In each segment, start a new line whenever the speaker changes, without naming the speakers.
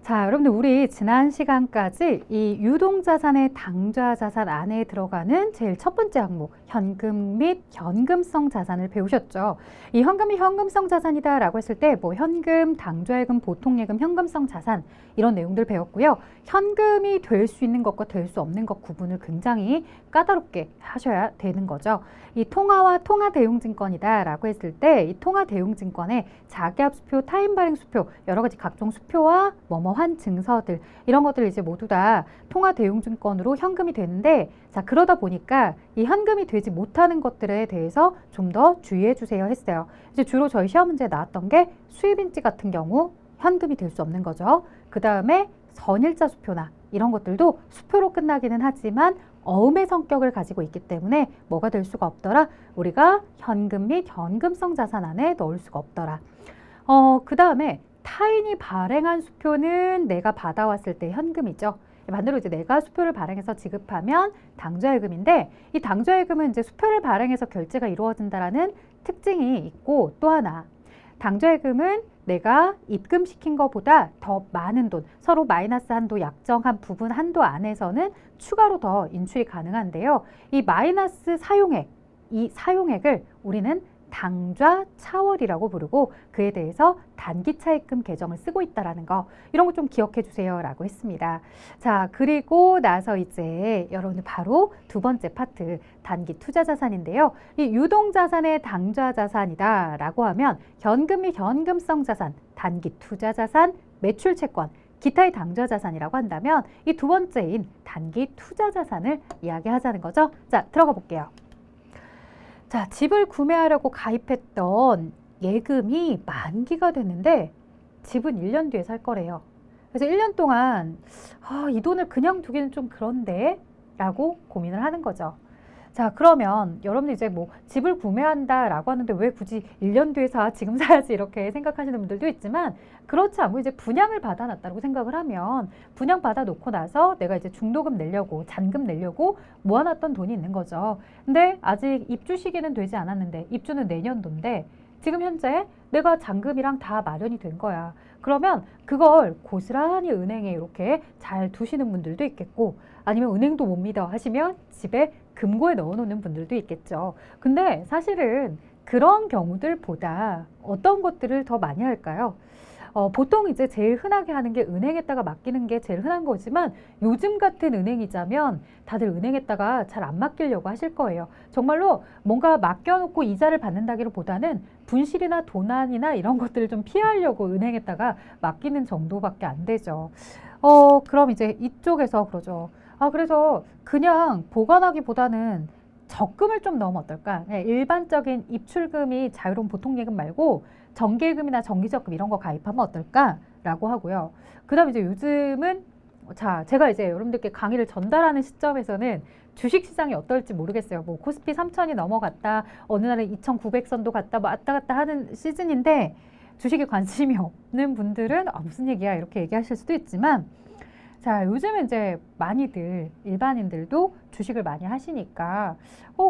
자, 여러분들 우리 지난 시간까지 이 유동자산의 당좌자산 안에 들어가는 제일 첫 번째 항목, 현금 및 현금성 자산을 배우셨죠. 이 현금이 현금성 자산이다라고 했을 때 뭐 현금, 당좌예금, 보통예금, 현금성 자산 이런 내용들 배웠고요. 현금이 될 수 있는 것과 될 수 없는 것 구분을 굉장히 까다롭게 하셔야 되는 거죠. 이 통화와 통화대용증권이다라고 했을 때 이 통화대용증권에 자기압수표, 타임발행수표, 여러 가지 각종 수표와 뭐뭐한 증서들 이런 것들 이제 모두 다 통화대용증권으로 현금이 되는데, 자 그러다 보니까 이 현금이 되지 못하는 것들에 대해서 좀 더 주의해 주세요 했어요. 이제 주로 저희 시험 문제에 나왔던 게 수입인지 같은 경우 현금이 될 수 없는 거죠. 그 다음에 선일자 수표나 이런 것들도 수표로 끝나기는 하지만 어음의 성격을 가지고 있기 때문에 뭐가 될 수가 없더라. 우리가 현금 및 현금성 자산 안에 넣을 수가 없더라. 그 다음에 타인이 발행한 수표는 내가 받아왔을 때 현금이죠. 반대로 이제 내가 수표를 발행해서 지급하면 당좌예금인데, 이 당좌예금은 이제 수표를 발행해서 결제가 이루어진다라는 특징이 있고, 또 하나 당좌예금은 내가 입금시킨 것보다 더 많은 돈, 서로 마이너스 한도, 약정한 부분 한도 안에서는 추가로 더 인출이 가능한데요. 이 마이너스 사용액, 이 사용액을 우리는 당좌 차월이라고 부르고 그에 대해서 단기 차입금 계정을 쓰고 있다라는 거, 이런 거 좀 기억해 주세요 라고 했습니다. 자, 그리고 나서 이제 여러분들 바로 두 번째 파트, 단기 투자 자산인데요. 이 유동자산의 당좌 자산이다 라고 하면 현금 및 현금성 자산, 단기 투자 자산, 매출 채권, 기타의 당좌 자산이라고 한다면 이 두 번째인 단기 투자 자산을 이야기하자는 거죠. 자, 들어가 볼게요. 자, 집을 구매하려고 가입했던 예금이 만기가 됐는데 집은 1년 뒤에 살 거래요. 그래서 1년 동안 이 돈을 그냥 두기는 좀 그런데 라고 고민을 하는 거죠. 자, 그러면 여러분들 이제 뭐 집을 구매한다라고 하는데 왜 굳이 1년 뒤에 사, 지금 사야지 이렇게 생각하시는 분들도 있지만, 그렇지 않고 이제 분양을 받아놨다고 생각을 하면 분양 받아놓고 나서 내가 이제 중도금 내려고, 잔금 내려고 모아놨던 돈이 있는 거죠. 근데 아직 입주 시기는 되지 않았는데, 입주는 내년도인데 지금 현재 내가 잔금이랑 다 마련이 된 거야. 그러면 그걸 고스란히 은행에 이렇게 잘 두시는 분들도 있겠고, 아니면 은행도 못 믿어 하시면 집에 금고에 넣어놓는 분들도 있겠죠. 근데 사실은 그런 경우들보다 어떤 것들을 더 많이 할까요? 보통 이제 제일 흔하게 하는 게 은행에다가 맡기는 게 제일 흔한 거지만, 요즘 같은 은행이자면 다들 은행에다가 잘 안 맡기려고 하실 거예요. 정말로 뭔가 맡겨놓고 이자를 받는다기보다는 분실이나 도난이나 이런 것들을 좀 피하려고 은행에다가 맡기는 정도밖에 안 되죠. 그럼 이제 이쪽에서 그러죠. 그래서 그냥 보관하기보다는 적금을 좀 넣으면 어떨까? 일반적인 입출금이 자유로운 보통예금 말고 정기예금이나 정기적금 이런 거 가입하면 어떨까라고 하고요. 그 다음에 이제 요즘은, 자, 제가 이제 여러분들께 강의를 전달하는 시점에서는 주식시장이 어떨지 모르겠어요. 뭐 코스피 3,000이 넘어갔다, 어느 날은 2,900선도 갔다, 뭐 왔다 갔다 하는 시즌인데, 주식에 관심이 없는 분들은 무슨 얘기야 이렇게 얘기하실 수도 있지만, 자, 요즘은 이제 많이들 일반인들도 주식을 많이 하시니까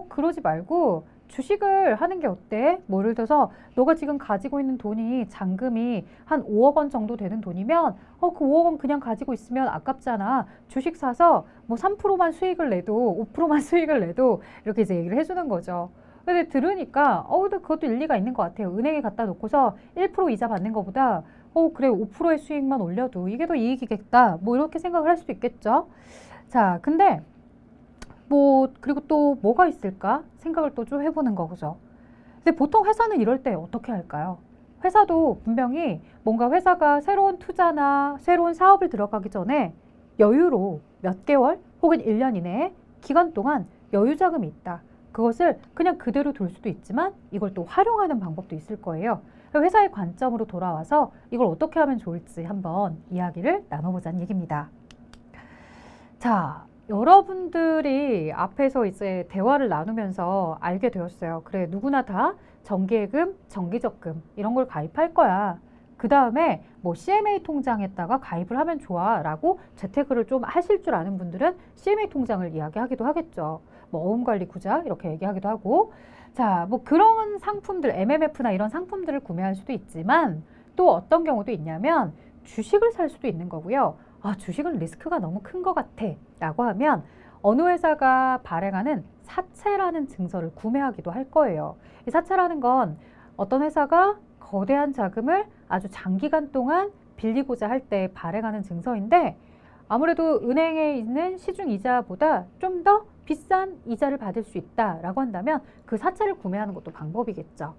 그러지 말고 주식을 하는 게 어때? 뭐 예를 들어서 너가 지금 가지고 있는 돈이 잔금이 한 5억 원 정도 되는 돈이면 그 5억 원 그냥 가지고 있으면 아깝잖아. 주식 사서 뭐 3%만 수익을 내도 5%만 수익을 내도 이렇게 이제 얘기를 해주는 거죠. 근데 들으니까 근데 그것도 일리가 있는 것 같아요. 은행에 갖다 놓고서 1% 이자 받는 것보다 그래 5%의 수익만 올려도 이게 더 이익이겠다, 뭐 이렇게 생각을 할 수도 있겠죠. 자, 근데 뭐 그리고 또 뭐가 있을까 생각을 또 좀 해보는 거죠. 근데 보통 회사는 이럴 때 어떻게 할까요? 회사도 분명히 뭔가 회사가 새로운 투자나 새로운 사업을 들어가기 전에 여유로 몇 개월 혹은 1년 이내에 기간 동안 여유 자금이 있다. 그것을 그냥 그대로 둘 수도 있지만 이걸 또 활용하는 방법도 있을 거예요. 회사의 관점으로 돌아와서 이걸 어떻게 하면 좋을지 한번 이야기를 나눠보자는 얘기입니다. 자, 여러분들이 앞에서 이제 대화를 나누면서 알게 되었어요. 그래, 누구나 다 정기예금, 정기적금 이런 걸 가입할 거야. 그 다음에 뭐 CMA 통장에다가 가입을 하면 좋아 라고 재테크를 좀 하실 줄 아는 분들은 CMA 통장을 이야기하기도 하겠죠. 뭐 어음관리구자 이렇게 얘기하기도 하고, 자, 뭐 그런 상품들, MMF나 이런 상품들을 구매할 수도 있지만 또 어떤 경우도 있냐면 주식을 살 수도 있는 거고요. 아, 주식은 리스크가 너무 큰 것 같아 라고 하면 어느 회사가 발행하는 사채라는 증서를 구매하기도 할 거예요. 이 사채라는 건 어떤 회사가 거대한 자금을 아주 장기간 동안 빌리고자 할 때 발행하는 증서인데 아무래도 은행에 있는 시중 이자보다 좀 더 비싼 이자를 받을 수 있다라고 한다면 그 사채를 구매하는 것도 방법이겠죠.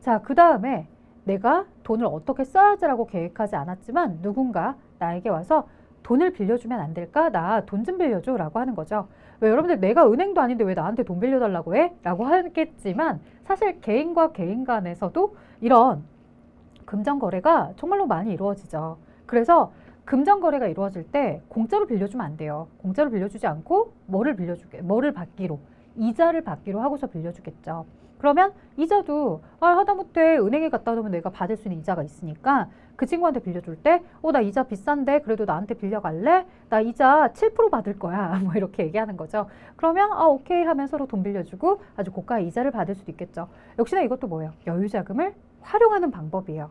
자, 그 다음에 내가 돈을 어떻게 써야지라고 계획하지 않았지만 누군가 나에게 와서 돈을 빌려주면 안 될까? 나 돈 좀 빌려줘 라고 하는 거죠. 왜 여러분들 내가 은행도 아닌데 왜 나한테 돈 빌려달라고 해? 라고 하겠지만 사실 개인과 개인 간에서도 이런 금전거래가 정말로 많이 이루어지죠. 그래서 금전거래가 이루어질 때 공짜로 빌려주면 안 돼요. 공짜로 빌려주지 않고 뭐를 받기로, 이자를 받기로 하고서 빌려주겠죠. 그러면 이자도 하다못해 은행에 갖다 놓으면 내가 받을 수 있는 이자가 있으니까 그 친구한테 빌려줄 때 나 이자 비싼데 그래도 나한테 빌려갈래? 나 이자 7% 받을 거야. 뭐 이렇게 얘기하는 거죠. 그러면 오케이 하면 서로 돈 빌려주고 아주 고가의 이자를 받을 수도 있겠죠. 역시나 이것도 뭐예요? 여유자금을 활용하는 방법이에요.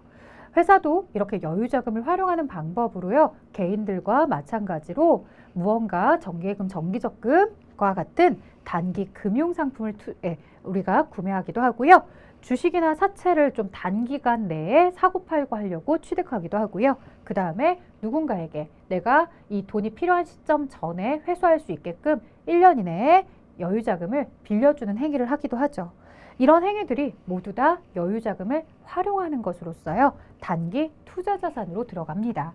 회사도 이렇게 여유자금을 활용하는 방법으로요. 개인들과 마찬가지로 무언가 정기예금, 정기적금과 같은 단기 금융상품을 우리가 구매하기도 하고요. 주식이나 사채를 좀 단기간 내에 사고팔고 하려고 취득하기도 하고요. 그 다음에 누군가에게 내가 이 돈이 필요한 시점 전에 회수할 수 있게끔 1년 이내에 여유자금을 빌려주는 행위를 하기도 하죠. 이런 행위들이 모두 다 여유자금을 활용하는 것으로서요. 단기 투자자산으로 들어갑니다.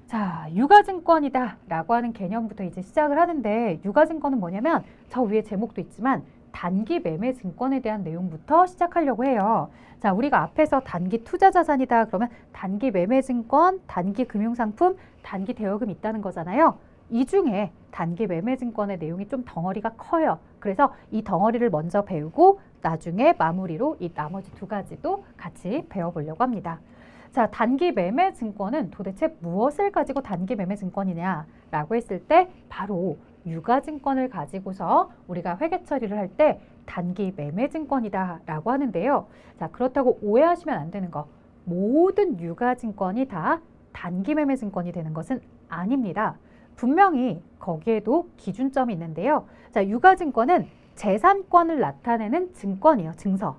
자, 유가증권이다 라고 하는 개념부터 이제 시작을 하는데 유가증권은 뭐냐면 저 위에 제목도 있지만 단기 매매 증권에 대한 내용부터 시작하려고 해요. 자, 우리가 앞에서 단기 투자자산이다 그러면 단기 매매 증권, 단기 금융상품, 단기 대여금 있다는 거잖아요. 이 중에 단기 매매 증권의 내용이 좀 덩어리가 커요. 그래서 이 덩어리를 먼저 배우고 나중에 마무리로 이 나머지 두 가지도 같이 배워보려고 합니다. 자, 단기 매매 증권은 도대체 무엇을 가지고 단기 매매 증권이냐라고 했을 때 바로 유가증권을 가지고서 우리가 회계 처리를 할 때 단기 매매 증권이다라고 하는데요. 자, 그렇다고 오해하시면 안 되는 거. 모든 유가증권이 다 단기 매매 증권이 되는 것은 아닙니다. 분명히 거기에도 기준점이 있는데요. 자, 유가증권은 재산권을 나타내는 증권이에요. 증서.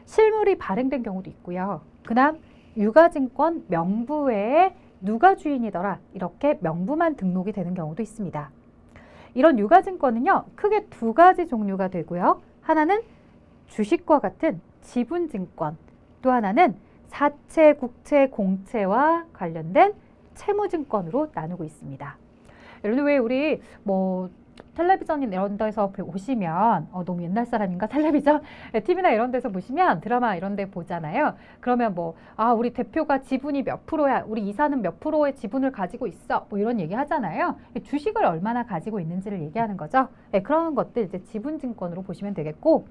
실물이 발행된 경우도 있고요. 그다음 유가증권 명부에 누가 주인이더라 이렇게 명부만 등록이 되는 경우도 있습니다. 이런 유가증권은요. 크게 두 가지 종류가 되고요. 하나는 주식과 같은 지분증권, 또 하나는 사채, 국채, 공채와 관련된 채무증권으로 나누고 있습니다. 여러분 왜 우리 텔레비전 이런 데서 보시면 너무 옛날 사람인가 텔레비전? TV나 이런 데서 보시면 드라마 이런 데 보잖아요. 그러면 우리 대표가 지분이 몇 프로야, 우리 이사는 몇 프로의 지분을 가지고 있어, 이런 얘기 하잖아요. 주식을 얼마나 가지고 있는지를 얘기하는 거죠. 그런 것들 이제 지분증권으로 보시면 되겠고,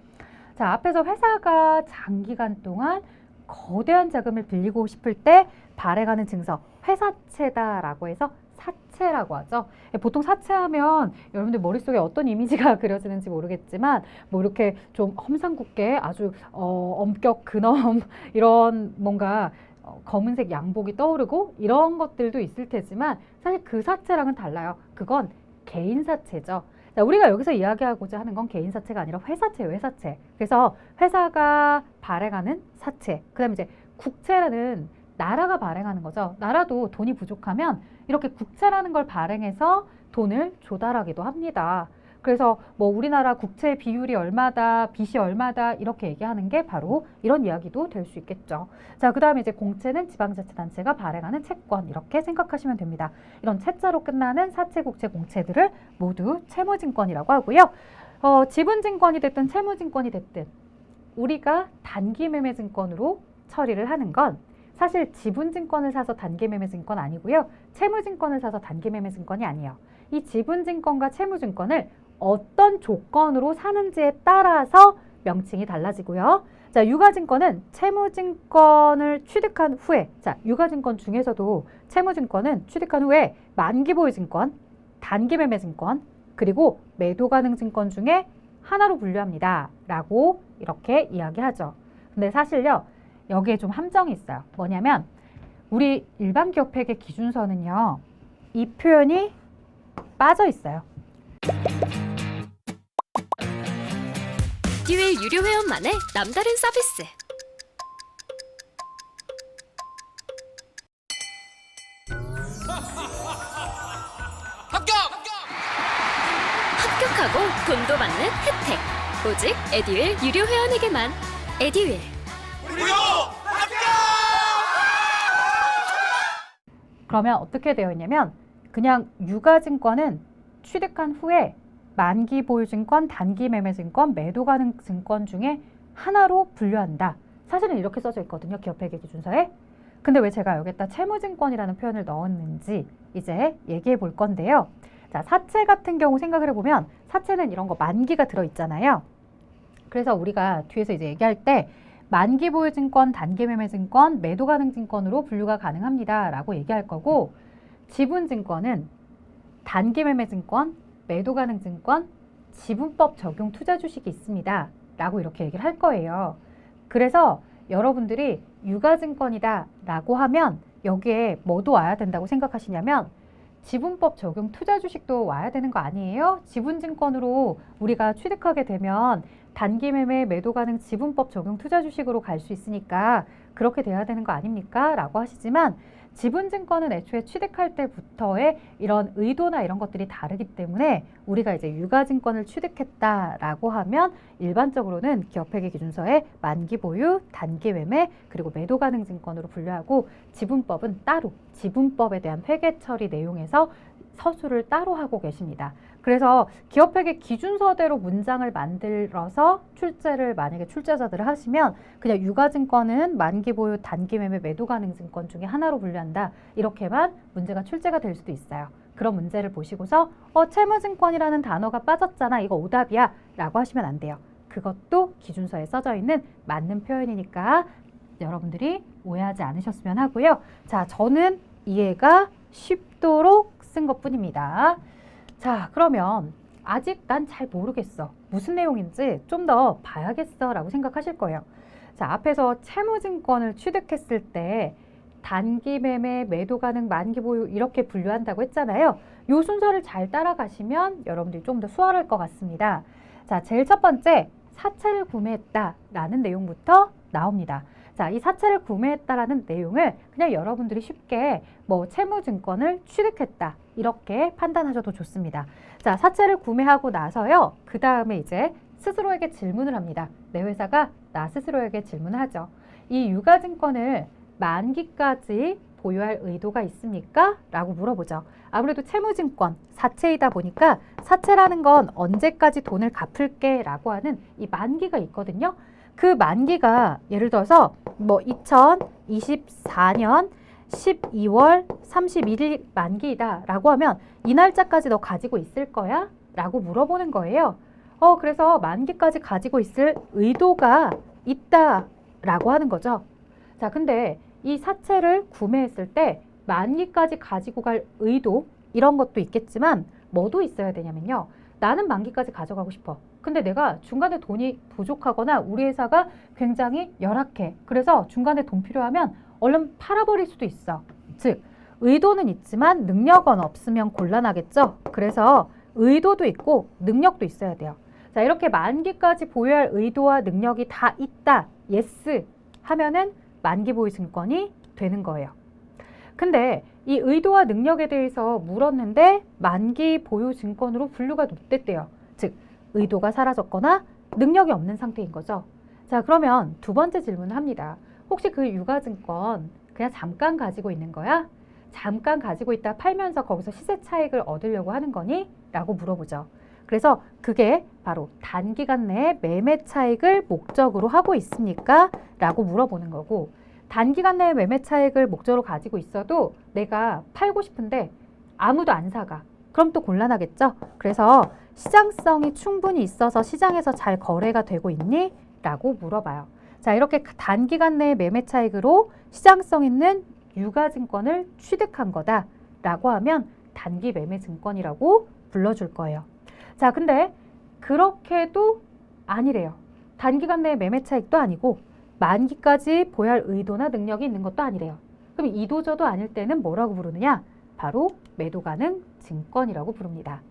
자, 앞에서 회사가 장기간 동안 거대한 자금을 빌리고 싶을 때 발행하는 증서, 회사채다라고 해서 사채라고 하죠. 보통 사채하면 여러분들 머릿속에 어떤 이미지가 그려지는지 모르겠지만 이렇게 좀 험상궂게 아주 엄격 근엄 이런 뭔가 검은색 양복이 떠오르고 이런 것들도 있을 테지만 사실 그 사채랑은 달라요. 그건 개인 사채죠. 자, 우리가 여기서 이야기하고자 하는 건 개인 사채가 아니라 회사채예요. 회사채. 그래서 회사가 발행하는 사채. 그 다음에 이제 국채라는 나라가 발행하는 거죠. 나라도 돈이 부족하면 이렇게 국채라는 걸 발행해서 돈을 조달하기도 합니다. 그래서 우리나라 국채 비율이 얼마다, 빚이 얼마다 이렇게 얘기하는 게 바로 이런 이야기도 될 수 있겠죠. 자, 그 다음에 이제 공채는 지방자치단체가 발행하는 채권 이렇게 생각하시면 됩니다. 이런 채자로 끝나는 사채, 국채, 공채들을 모두 채무증권이라고 하고요. 지분증권이 됐든 채무증권이 됐든 우리가 단기 매매 증권으로 처리를 하는 건 사실 지분증권을 사서 단기 매매 증권 아니고요. 채무증권을 사서 단기 매매 증권이 아니에요. 이 지분증권과 채무증권을 어떤 조건으로 사는지에 따라서 명칭이 달라지고요. 자, 유가증권은 채무증권을 취득한 후에, 자, 유가증권 중에서도 채무증권은 취득한 후에 만기보유증권, 단기매매증권, 그리고 매도가능증권 중에 하나로 분류합니다. 라고 이렇게 이야기하죠. 근데 사실요, 여기에 좀 함정이 있어요. 뭐냐면 우리 일반 기업회계 기준서는요, 이 표현이 빠져 있어요.
에듀윌 유료 회원만의 남다른 서비스. 합격하고 돈도 받는 혜택. 오직 에듀윌 유료 회원에게만. 에듀윌.
그러면 어떻게 되어 있냐면 그냥 유가증권은 취득한 후에 만기 보유증권, 단기 매매증권, 매도 가능 증권 중에 하나로 분류한다. 사실은 이렇게 써져 있거든요. 기업회계 기준서에. 근데 왜 제가 여기다 채무증권이라는 표현을 넣었는지 이제 얘기해 볼 건데요. 자, 사채 같은 경우 생각을 해보면 사채는 이런 거 만기가 들어있잖아요. 그래서 우리가 뒤에서 이제 얘기할 때 만기 보유증권, 단기 매매증권, 매도 가능 증권으로 분류가 가능합니다. 라고 얘기할 거고, 지분증권은 단기 매매증권, 매도 가능 증권, 지분법 적용 투자 주식이 있습니다. 라고 이렇게 얘기를 할 거예요. 그래서 여러분들이 유가증권이다 라고 하면 여기에 뭐도 와야 된다고 생각하시냐면 지분법 적용 투자 주식도 와야 되는 거 아니에요? 지분증권으로 우리가 취득하게 되면 단기 매매, 매도 가능 지분법 적용 투자 주식으로 갈 수 있으니까 그렇게 돼야 되는 거 아닙니까? 라고 하시지만 지분증권은 애초에 취득할 때부터의 이런 의도나 이런 것들이 다르기 때문에 우리가 이제 유가증권을 취득했다라고 하면 일반적으로는 기업회계 기준서에 만기 보유, 단기 매매, 그리고 매도 가능 증권으로 분류하고 지분법은 따로 지분법에 대한 회계 처리 내용에서 서술을 따로 하고 계십니다. 그래서 기업회계 기준서대로 문장을 만들어서 출제를 만약에 출제자들을 하시면 그냥 유가증권은 만기 보유, 단기 매매, 매도 가능 증권 중에 하나로 분류한다. 이렇게만 문제가 출제가 될 수도 있어요. 그런 문제를 보시고서 채무증권이라는 단어가 빠졌잖아. 이거 오답이야. 라고 하시면 안 돼요. 그것도 기준서에 써져 있는 맞는 표현이니까 여러분들이 오해하지 않으셨으면 하고요. 자, 저는 이해가 쉽도록 쓴 것뿐입니다. 자, 그러면 아직 난 잘 모르겠어. 무슨 내용인지 좀 더 봐야겠어 라고 생각하실 거예요. 자, 앞에서 채무증권을 취득했을 때 단기 매매, 매도 가능, 만기 보유 이렇게 분류한다고 했잖아요. 요 순서를 잘 따라가시면 여러분들이 좀 더 수월할 것 같습니다. 자, 제일 첫 번째 사채를 구매했다라는 내용부터 나옵니다. 자, 이 사채를 구매했다라는 내용을 그냥 여러분들이 쉽게 뭐 채무증권을 취득했다 이렇게 판단하셔도 좋습니다. 자, 사채를 구매하고 나서요. 그 다음에 이제 스스로에게 질문을 합니다. 내 회사가 나 스스로에게 질문을 하죠. 이 유가증권을 만기까지 보유할 의도가 있습니까? 라고 물어보죠. 아무래도 채무증권, 사채이다 보니까 사채라는 건 언제까지 돈을 갚을게 라고 하는 이 만기가 있거든요. 그 만기가 예를 들어서 뭐 2024년 12월 31일 만기이다 라고 하면 이 날짜까지 너 가지고 있을 거야? 라고 물어보는 거예요. 그래서 만기까지 가지고 있을 의도가 있다 라고 하는 거죠. 자, 근데 이 사채를 구매했을 때 만기까지 가지고 갈 의도 이런 것도 있겠지만 뭐도 있어야 되냐면요. 나는 만기까지 가져가고 싶어. 근데 내가 중간에 돈이 부족하거나 우리 회사가 굉장히 열악해. 그래서 중간에 돈 필요하면 얼른 팔아버릴 수도 있어. 즉, 의도는 있지만 능력은 없으면 곤란하겠죠. 그래서 의도도 있고 능력도 있어야 돼요. 자, 이렇게 만기까지 보유할 의도와 능력이 다 있다. 예스 하면은 만기 보유 증권이 되는 거예요. 근데 이 의도와 능력에 대해서 물었는데 만기 보유 증권으로 분류가 됐대요. 즉, 의도가 사라졌거나 능력이 없는 상태인 거죠. 자, 그러면 두 번째 질문을 합니다. 혹시 그 유가증권 그냥 잠깐 가지고 있는 거야? 잠깐 가지고 있다 팔면서 거기서 시세 차익을 얻으려고 하는 거니? 라고 물어보죠. 그래서 그게 바로 단기간 내에 매매 차익을 목적으로 하고 있습니까? 라고 물어보는 거고, 단기간 내에 매매 차익을 목적으로 가지고 있어도 내가 팔고 싶은데 아무도 안 사가. 그럼 또 곤란하겠죠? 그래서 시장성이 충분히 있어서 시장에서 잘 거래가 되고 있니? 라고 물어봐요. 자, 이렇게 단기간 내에 매매 차익으로 시장성 있는 유가증권을 취득한 거다 라고 하면 단기 매매 증권이라고 불러줄 거예요. 자, 근데 그렇게도 아니래요. 단기간 내에 매매 차익도 아니고 만기까지 보유할 의도나 능력이 있는 것도 아니래요. 그럼 이도저도 아닐 때는 뭐라고 부르느냐? 바로 매도 가능 증권이라고 부릅니다.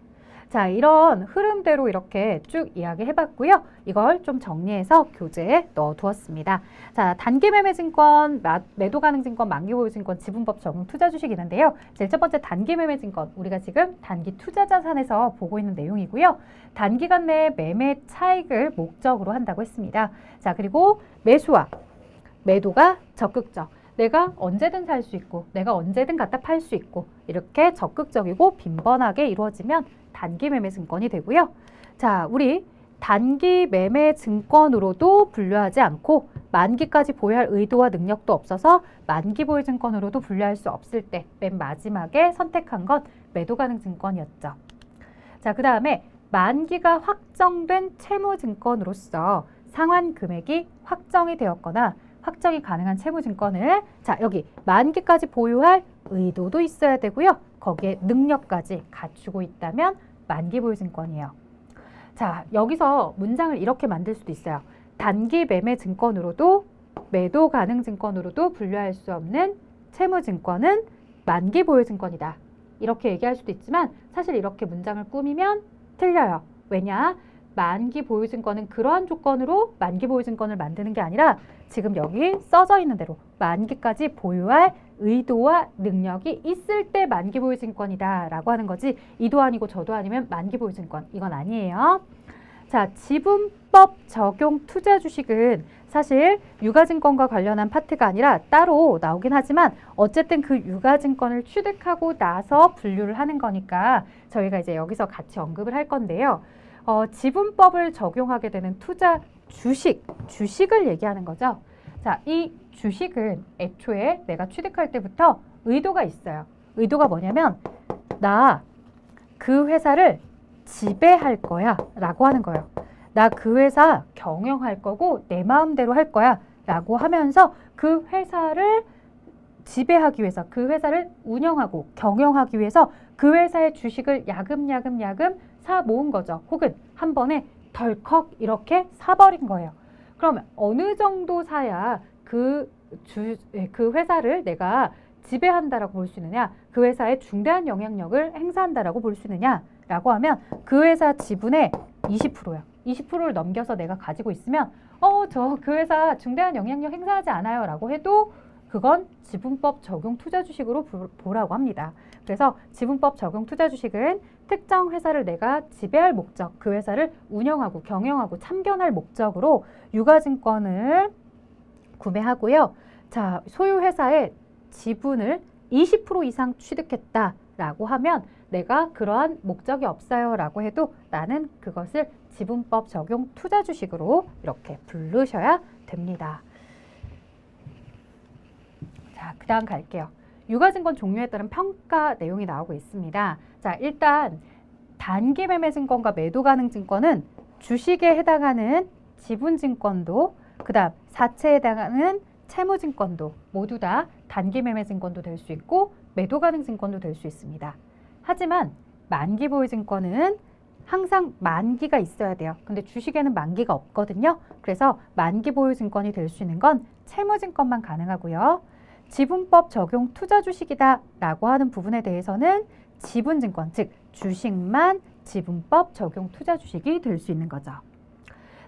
자, 이런 흐름대로 이렇게 쭉 이야기해봤고요. 이걸 좀 정리해서 교재에 넣어두었습니다. 자, 단기 매매 증권, 매도 가능 증권, 만기 보유 증권, 지분법 적용 투자 주식 있는데요. 제일 첫 번째 단기 매매 증권, 우리가 지금 단기 투자 자산에서 보고 있는 내용이고요. 단기간 내에 매매 차익을 목적으로 한다고 했습니다. 자, 그리고 매수와 매도가 적극적. 내가 언제든 살 수 있고 내가 언제든 갖다 팔 수 있고 이렇게 적극적이고 빈번하게 이루어지면 단기 매매 증권이 되고요. 자, 우리 단기 매매 증권으로도 분류하지 않고 만기까지 보유할 의도와 능력도 없어서 만기 보유 증권으로도 분류할 수 없을 때 맨 마지막에 선택한 건 매도 가능 증권이었죠. 자, 그 다음에 만기가 확정된 채무 증권으로서 상환 금액이 확정이 되었거나 확정이 가능한 채무 증권을 자, 여기 만기까지 보유할 의도도 있어야 되고요. 거기에 능력까지 갖추고 있다면 만기 보유 증권이에요. 자, 여기서 문장을 이렇게 만들 수도 있어요. 단기 매매 증권으로도 매도 가능 증권으로도 분류할 수 없는 채무 증권은 만기 보유 증권이다. 이렇게 얘기할 수도 있지만 사실 이렇게 문장을 꾸미면 틀려요. 왜냐? 만기 보유 증권은 그러한 조건으로 만기 보유 증권을 만드는 게 아니라 지금 여기 써져 있는 대로 만기까지 보유할 의도와 능력이 있을 때 만기 보유 증권이다 라고 하는 거지 이도 아니고 저도 아니면 만기 보유 증권 이건 아니에요. 자, 지분법 적용 투자 주식은 사실 유가증권과 관련한 파트가 아니라 따로 나오긴 하지만 어쨌든 그 유가증권을 취득하고 나서 분류를 하는 거니까 저희가 이제 여기서 같이 언급을 할 건데요. 지분법을 적용하게 되는 투자 주식을 얘기하는 거죠. 자, 이 주식은 애초에 내가 취득할 때부터 의도가 있어요. 의도가 뭐냐면 나 그 회사를 지배할 거야 라고 하는 거예요. 나 그 회사 경영할 거고 내 마음대로 할 거야 라고 하면서 그 회사를 지배하기 위해서 그 회사를 운영하고 경영하기 위해서 그 회사의 주식을 야금야금 사 모은 거죠. 혹은 한 번에 덜컥 이렇게 사버린 거예요. 그러면 어느 정도 사야 그 회사를 내가 지배한다라고 볼 수 있느냐, 그 회사에 중대한 영향력을 행사한다라고 볼 수 있느냐라고 하면 그 회사 지분의 20%야. 20%를 넘겨서 내가 가지고 있으면 저 그 회사 중대한 영향력 행사하지 않아요 라고 해도 그건 지분법 적용 투자 주식으로 보라고 합니다. 그래서 지분법 적용 투자 주식은 특정 회사를 내가 지배할 목적, 그 회사를 운영하고 경영하고 참견할 목적으로 유가증권을 구매하고요. 자, 소유 회사의 지분을 20% 이상 취득했다라고 하면 내가 그러한 목적이 없어요 라고 해도 나는 그것을 지분법 적용 투자 주식으로 이렇게 부르셔야 됩니다. 자, 그 다음 갈게요. 유가증권 종류에 따른 평가 내용이 나오고 있습니다. 자, 일단 단기 매매 증권과 매도 가능 증권은 주식에 해당하는 지분증권도 그 다음 사채에 해당하는 채무증권도 모두 다 단기 매매 증권도 될 수 있고 매도 가능 증권도 될 수 있습니다. 하지만 만기 보유 증권은 항상 만기가 있어야 돼요. 근데 주식에는 만기가 없거든요. 그래서 만기 보유 증권이 될 수 있는 건 채무증권만 가능하고요. 지분법 적용 투자 주식이다 라고 하는 부분에 대해서는 지분증권, 즉 주식만 지분법 적용 투자 주식이 될 수 있는 거죠.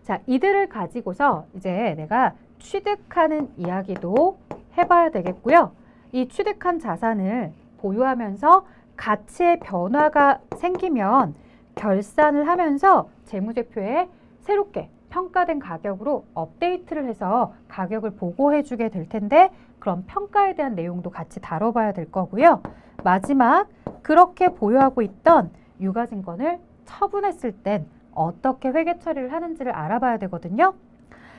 자, 이들을 가지고서 이제 내가 취득하는 이야기도 해봐야 되겠고요. 이 취득한 자산을 보유하면서 가치의 변화가 생기면 결산을 하면서 재무제표에 새롭게 평가된 가격으로 업데이트를 해서 가격을 보고해 주게 될 텐데 그럼 평가에 대한 내용도 같이 다뤄봐야 될 거고요. 마지막, 그렇게 보유하고 있던 유가증권을 처분했을 땐 어떻게 회계 처리를 하는지를 알아봐야 되거든요.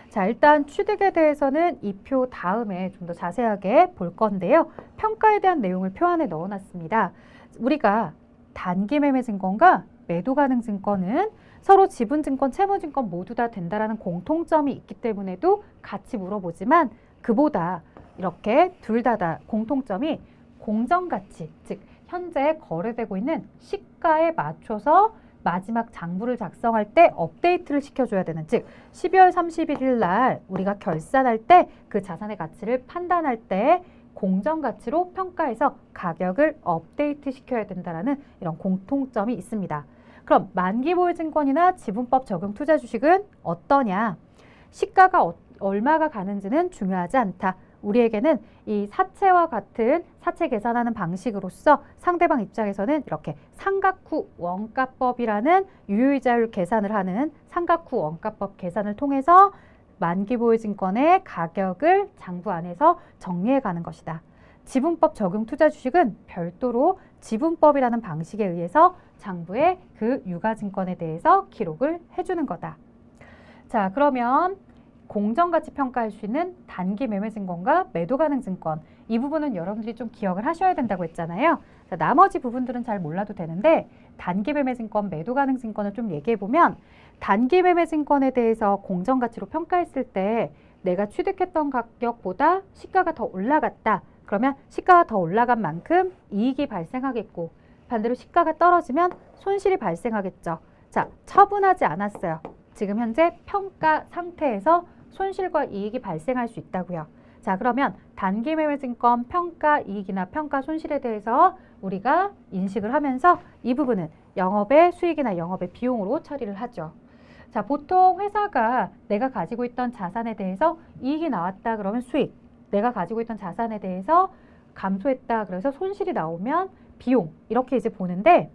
자, 일단 취득에 대해서는 이 표 다음에 좀 더 자세하게 볼 건데요. 평가에 대한 내용을 표 안에 넣어놨습니다. 우리가 단기 매매 증권과 매도 가능 증권은 서로 지분증권, 채무증권 모두 다 된다라는 공통점이 있기 때문에도 같이 물어보지만 그보다 이렇게 둘 다 공통점이 공정가치, 즉 현재 거래되고 있는 시가에 맞춰서 마지막 장부를 작성할 때 업데이트를 시켜줘야 되는, 즉 12월 31일 날 우리가 결산할 때 그 자산의 가치를 판단할 때 공정가치로 평가해서 가격을 업데이트 시켜야 된다는 이런 공통점이 있습니다. 그럼 만기보유증권이나 지분법 적용 투자 주식은 어떠냐? 시가가 얼마가 가는지는 중요하지 않다. 우리에게는 이 사채와 같은 사채 계산하는 방식으로서 상대방 입장에서는 이렇게 삼각후 원가법이라는 유효이자율 계산을 하는 삼각후 원가법 계산을 통해서 만기보유증권의 가격을 장부 안에서 정리해 가는 것이다. 지분법 적용 투자 주식은 별도로 지분법이라는 방식에 의해서 장부에 그 유가증권에 대해서 기록을 해주는 거다. 자, 그러면 공정가치 평가할 수 있는 단기 매매증권과 매도가능증권, 이 부분은 여러분들이 좀 기억을 하셔야 된다고 했잖아요. 자, 나머지 부분들은 잘 몰라도 되는데 단기 매매증권, 매도가능증권을 좀 얘기해보면 단기 매매증권에 대해서 공정가치로 평가했을 때 내가 취득했던 가격보다 시가가 더 올라갔다. 그러면 시가가 더 올라간 만큼 이익이 발생하겠고, 반대로 시가가 떨어지면 손실이 발생하겠죠. 자, 처분하지 않았어요. 지금 현재 평가 상태에서 손실과 이익이 발생할 수 있다고요. 자, 그러면 단기 매매증권 평가 이익이나 평가 손실에 대해서 우리가 인식을 하면서 이 부분은 영업의 수익이나 영업의 비용으로 처리를 하죠. 자, 보통 회사가 내가 가지고 있던 자산에 대해서 이익이 나왔다 그러면 수익, 내가 가지고 있던 자산에 대해서 감소했다 그래서 손실이 나오면 비용, 이렇게 이제 보는데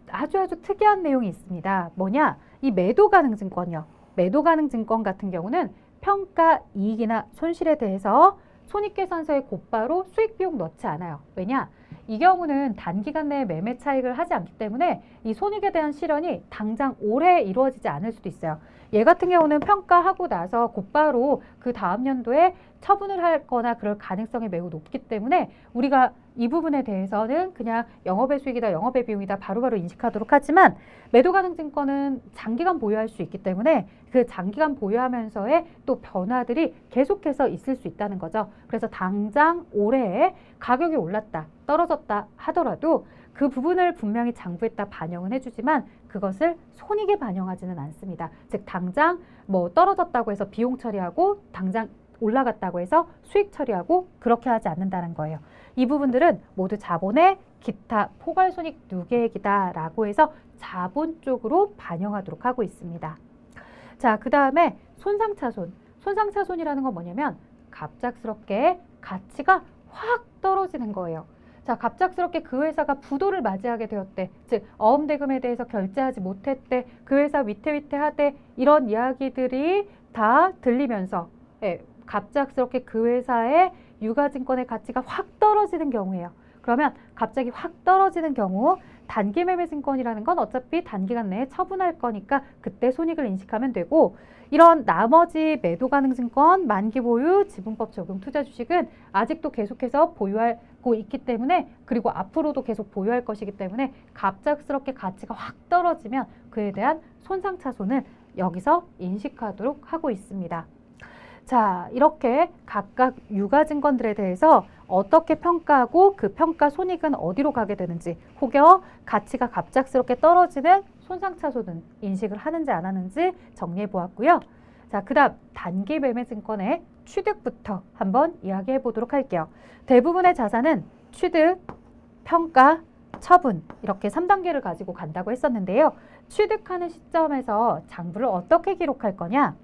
아주 특이한 내용이 있습니다. 뭐냐? 이 매도가능증권이요. 매도가능증권 같은 경우는 평가 이익이나 손실에 대해서 손익계산서에 곧바로 수익 비용 넣지 않아요. 왜냐? 이 경우는 단기간 내에 매매 차익을 하지 않기 때문에 이 손익에 대한 실현이 당장 올해 이루어지지 않을 수도 있어요. 얘 같은 경우는 평가하고 나서 곧바로 그 다음 연도에 처분을 하거나 그럴 가능성이 매우 높기 때문에 우리가 이 부분에 대해서는 그냥 영업의 수익이다, 영업의 비용이다 바로바로 인식하도록 하지만 매도가능증권은 장기간 보유할 수 있기 때문에 그 장기간 보유하면서의 또 변화들이 계속해서 있을 수 있다는 거죠. 그래서 당장 올해에 가격이 올랐다, 떨어졌다 하더라도 그 부분을 분명히 장부에다 반영은 해주지만 그것을 손익에 반영하지는 않습니다. 즉 당장 뭐 떨어졌다고 해서 비용 처리하고 당장 올라갔다고 해서 수익 처리하고 그렇게 하지 않는다는 거예요. 이 부분들은 모두 자본의 기타 포괄손익 누계액이다라고 해서 자본 쪽으로 반영하도록 하고 있습니다. 자, 그 다음에 손상차손. 손상차손이라는 건 뭐냐면 갑작스럽게 가치가 확 떨어지는 거예요. 자, 갑작스럽게 그 회사가 부도를 맞이하게 되었대. 즉 어음대금에 대해서 결제하지 못했대. 그 회사 위태위태하대. 이런 이야기들이 다 들리면서 갑작스럽게 그 회사의 유가증권의 가치가 확 떨어지는 경우예요. 그러면 갑자기 확 떨어지는 경우 단기 매매증권이라는 건 어차피 단기간 내에 처분할 거니까 그때 손익을 인식하면 되고, 이런 나머지 매도가능증권, 만기보유, 지분법 적용 투자 주식은 아직도 계속해서 보유하고 있기 때문에, 그리고 앞으로도 계속 보유할 것이기 때문에 갑작스럽게 가치가 확 떨어지면 그에 대한 손상차손을 여기서 인식하도록 하고 있습니다. 자, 이렇게 각각 유가증권들에 대해서 어떻게 평가하고 그 평가 손익은 어디로 가게 되는지, 혹여 가치가 갑작스럽게 떨어지는 손상차손은 인식을 하는지 안 하는지 정리해 보았고요. 자, 그 다음 단기 매매증권의 취득부터 한번 이야기해 보도록 할게요. 대부분의 자산은 취득, 평가, 처분 이렇게 3단계를 가지고 간다고 했었는데요. 취득하는 시점에서 장부를 어떻게 기록할 거냐?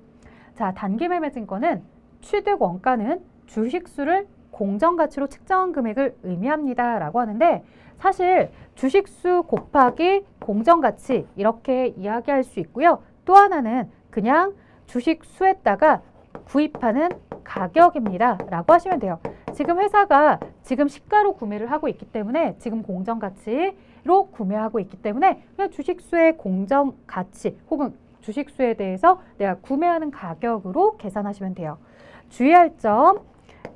자, 단기 매매증권은 취득 원가는 주식수를 공정가치로 측정한 금액을 의미합니다 라고 하는데, 사실 주식수 곱하기 공정가치 이렇게 이야기할 수 있고요. 또 하나는 그냥 주식수에다가 구입하는 가격입니다 라고 하시면 돼요. 지금 회사가 지금 시가로 구매를 하고 있기 때문에 지금 공정가치로 구매하고 있기 때문에 그냥 주식수의 공정가치 혹은 주식수에 대해서 내가 구매하는 가격으로 계산하시면 돼요. 주의할 점,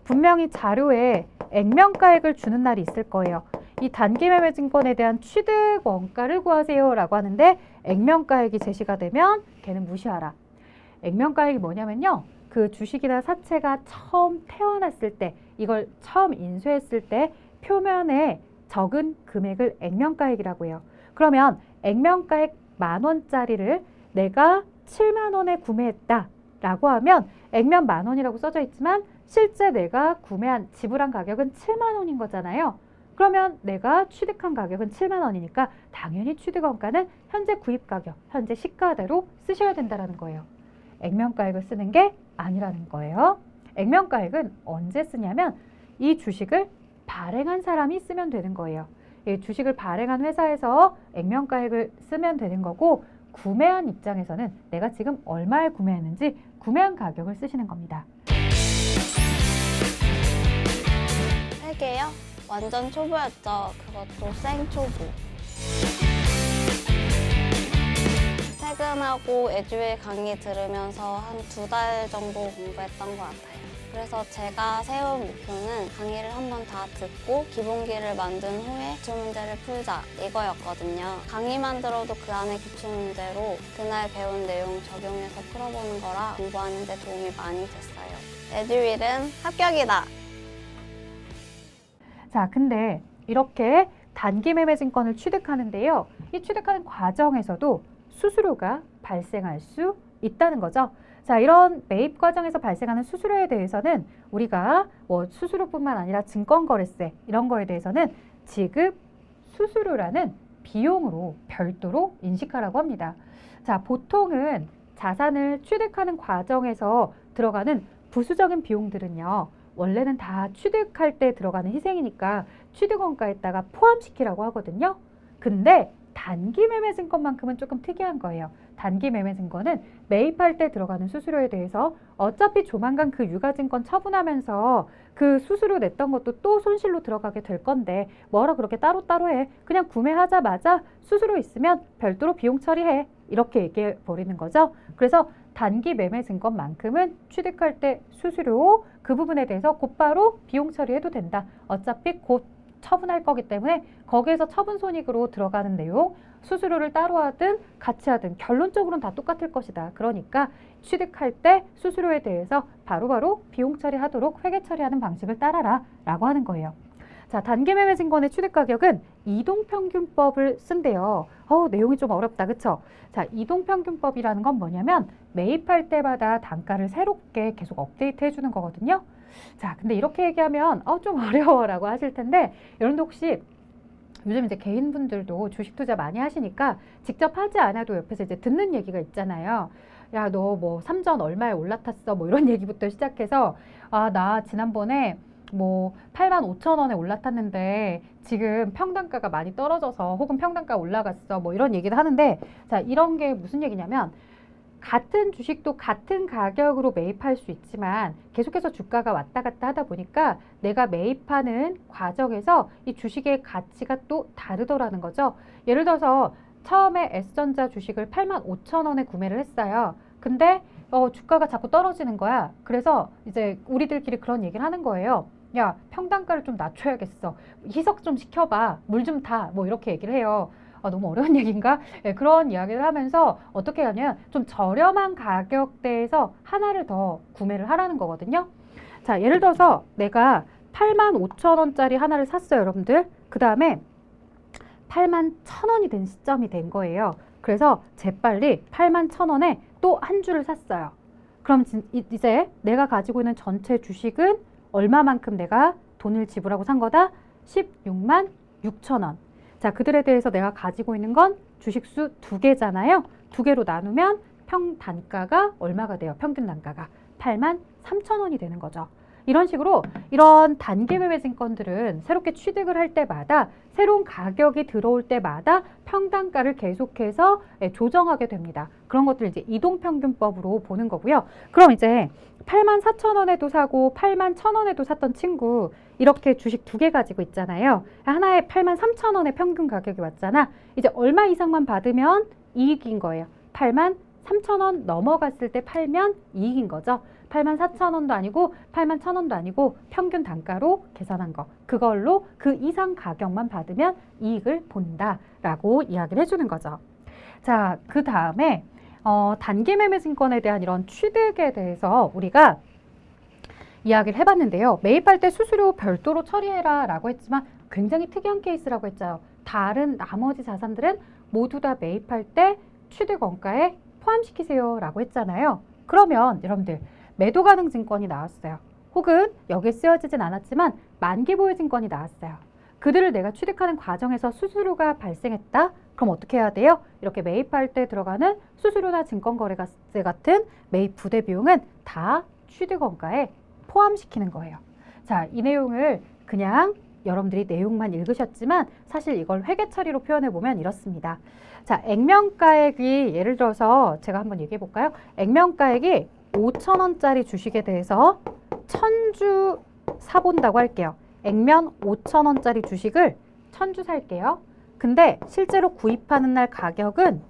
분명히 자료에 액면가액을 주는 날이 있을 거예요. 이 단기 매매증권에 대한 취득 원가를 구하세요 라고 하는데 액면가액이 제시가 되면 걔는 무시하라. 액면가액이 뭐냐면요, 그 주식이나 사채가 처음 태어났을 때, 이걸 처음 인수했을 때 표면에 적은 금액을 액면가액이라고 해요. 그러면 액면가액 10,000원짜리를 내가 7만 원에 구매했다 라고 하면 액면 10,000원이라고 써져 있지만 실제 내가 지불한 가격은 7만 원인 거잖아요. 그러면 내가 취득한 가격은 7만 원이니까 당연히 취득원가는 현재 구입 가격, 현재 시가대로 쓰셔야 된다는 거예요. 액면가액을 쓰는 게 아니라는 거예요. 액면가액은 언제 쓰냐면 이 주식을 발행한 사람이 쓰면 되는 거예요. 이 주식을 발행한 회사에서 액면가액을 쓰면 되는 거고, 구매한 입장에서는 내가 지금 얼마에 구매했는지 구매한 가격을 쓰시는 겁니다.
3개요? 완전 초보였죠. 그것도 생초보. 퇴근하고 에듀윌 강의 들으면서 한 2달 정도 공부했던 것 같아요. 그래서 제가 세운 목표는 강의를 한번 다 듣고 기본기를 만든 후에 기출문제를 풀자 이거였거든요. 강의만 들어도 그 안에 기출문제로 그날 배운 내용 적용해서 풀어보는 거라 공부하는 데 도움이 많이 됐어요. 에듀윌은 합격이다!
자, 근데 이렇게 단기 매매 증권을 취득하는데요. 이 취득하는 과정에서도 수수료가 발생할 수 있다는 거죠. 자, 이런 매입 과정에서 발생하는 수수료에 대해서는 우리가 수수료뿐만 아니라 증권거래세 이런 거에 대해서는 지급 수수료라는 비용으로 별도로 인식하라고 합니다. 자, 보통은 자산을 취득하는 과정에서 들어가는 부수적인 비용들은요. 원래는 다 취득할 때 들어가는 희생이니까 취득원가에다가 포함시키라고 하거든요. 근데 단기 매매 증권만큼은 조금 특이한 거예요. 단기 매매 증권은 매입할 때 들어가는 수수료에 대해서 어차피 조만간 그 유가증권 처분하면서 그 수수료 냈던 것도 또 손실로 들어가게 될 건데 뭐라 그렇게 따로따로 해. 그냥 구매하자마자 수수료 있으면 별도로 비용 처리해. 이렇게 얘기해 버리는 거죠. 그래서 단기 매매 증권만큼은 취득할 때 수수료 그 부분에 대해서 곧바로 비용 처리해도 된다. 어차피 곧 처분할 거기 때문에 거기에서 처분 손익으로 들어가는 내용 수수료를 따로 하든 같이 하든 결론적으로는 다 똑같을 것이다. 그러니까 취득할 때 수수료에 대해서 바로바로 비용 처리하도록 회계 처리하는 방식을 따라라 라고 하는 거예요. 자, 단기 매매 증권의 취득 가격은 이동평균법을 쓴대요. 내용이 좀 어렵다, 그쵸? 자, 이동평균법이라는 건 뭐냐면 매입할 때마다 단가를 새롭게 계속 업데이트 해주는 거거든요. 자, 근데 이렇게 얘기하면 좀 어려워라고 하실 텐데 여러분도 혹시 요즘 이제 개인분들도 주식 투자 많이 하시니까 직접 하지 않아도 옆에서 이제 듣는 얘기가 있잖아요. 야, 너 뭐 삼전 얼마에 올라탔어? 뭐 이런 얘기부터 시작해서 나 지난번에 뭐 85,000원에 올라탔는데 지금 평단가가 많이 떨어져서 혹은 평단가 올라갔어 뭐 이런 얘기를 하는데, 자, 이런 게 무슨 얘기냐면 같은 주식도 같은 가격으로 매입할 수 있지만 계속해서 주가가 왔다 갔다 하다 보니까 내가 매입하는 과정에서 이 주식의 가치가 또 다르더라는 거죠. 예를 들어서 처음에 S전자 주식을 85,000원에 구매를 했어요. 근데 주가가 자꾸 떨어지는 거야. 그래서 이제 우리들끼리 그런 얘기를 하는 거예요. 야, 평단가를 좀 낮춰야겠어. 희석 좀 시켜봐. 물 좀 타. 뭐 이렇게 얘기를 해요. 너무 어려운 얘기인가? 네, 그런 이야기를 하면서 어떻게 하냐면 좀 저렴한 가격대에서 하나를 더 구매를 하라는 거거든요. 자, 예를 들어서 내가 85,000원짜리 하나를 샀어요, 여러분들. 그 다음에 81,000원이 된 시점이 된 거예요. 그래서 재빨리 81,000원에 또 한 주를 샀어요. 그럼 이제 내가 가지고 있는 전체 주식은 얼마만큼 내가 돈을 지불하고 산 거다? 16만 6천원. 자, 그들에 대해서 내가 가지고 있는 건 주식수 2개잖아요. 2개로 나누면 단가가 얼마가 돼요? 평균 단가가 83,000원이 되는 거죠. 이런 식으로 이런 단기 매매 증권들은 새롭게 취득을 할 때마다 새로운 가격이 들어올 때마다 평단가를 계속해서 조정하게 됩니다. 그런 것들을 이제 이동평균법으로 보는 거고요. 그럼 이제 84,000원에도 사고 81,000원에도 샀던 친구 이렇게 주식 2개 가지고 있잖아요. 하나에 83,000원의 평균 가격이 왔잖아. 이제 얼마 이상만 받으면 이익인 거예요. 83,000원 넘어갔을 때 팔면 이익인 거죠. 84,000원도 아니고 81,000원도 아니고 평균 단가로 계산한 거. 그걸로 그 이상 가격만 받으면 이익을 본다라고 이야기를 해주는 거죠. 자, 그 다음에 단기 매매 증권에 대한 이런 취득에 대해서 우리가 이야기를 해봤는데요. 매입할 때 수수료 별도로 처리해라 라고 했지만 굉장히 특이한 케이스라고 했죠. 다른 나머지 자산들은 모두 다 매입할 때 취득 원가에 포함시키세요 라고 했잖아요. 그러면 여러분들 매도 가능 증권이 나왔어요. 혹은 여기에 쓰여지진 않았지만 만기보유증권이 나왔어요. 그들을 내가 취득하는 과정에서 수수료가 발생했다? 그럼 어떻게 해야 돼요? 이렇게 매입할 때 들어가는 수수료나 증권거래세 같은 매입 부대 비용은 다 취득원가에 포함시키는 거예요. 자, 이 내용을 그냥 여러분들이 내용만 읽으셨지만 사실 이걸 회계 처리로 표현해 보면 이렇습니다. 자, 액면가액이 예를 들어서 제가 한번 얘기해 볼까요? 액면가액이 5,000원짜리 주식에 대해서 1,000주 사본다고 할게요. 액면 5,000원짜리 주식을 1,000주 살게요. 근데 실제로 구입하는 날 가격은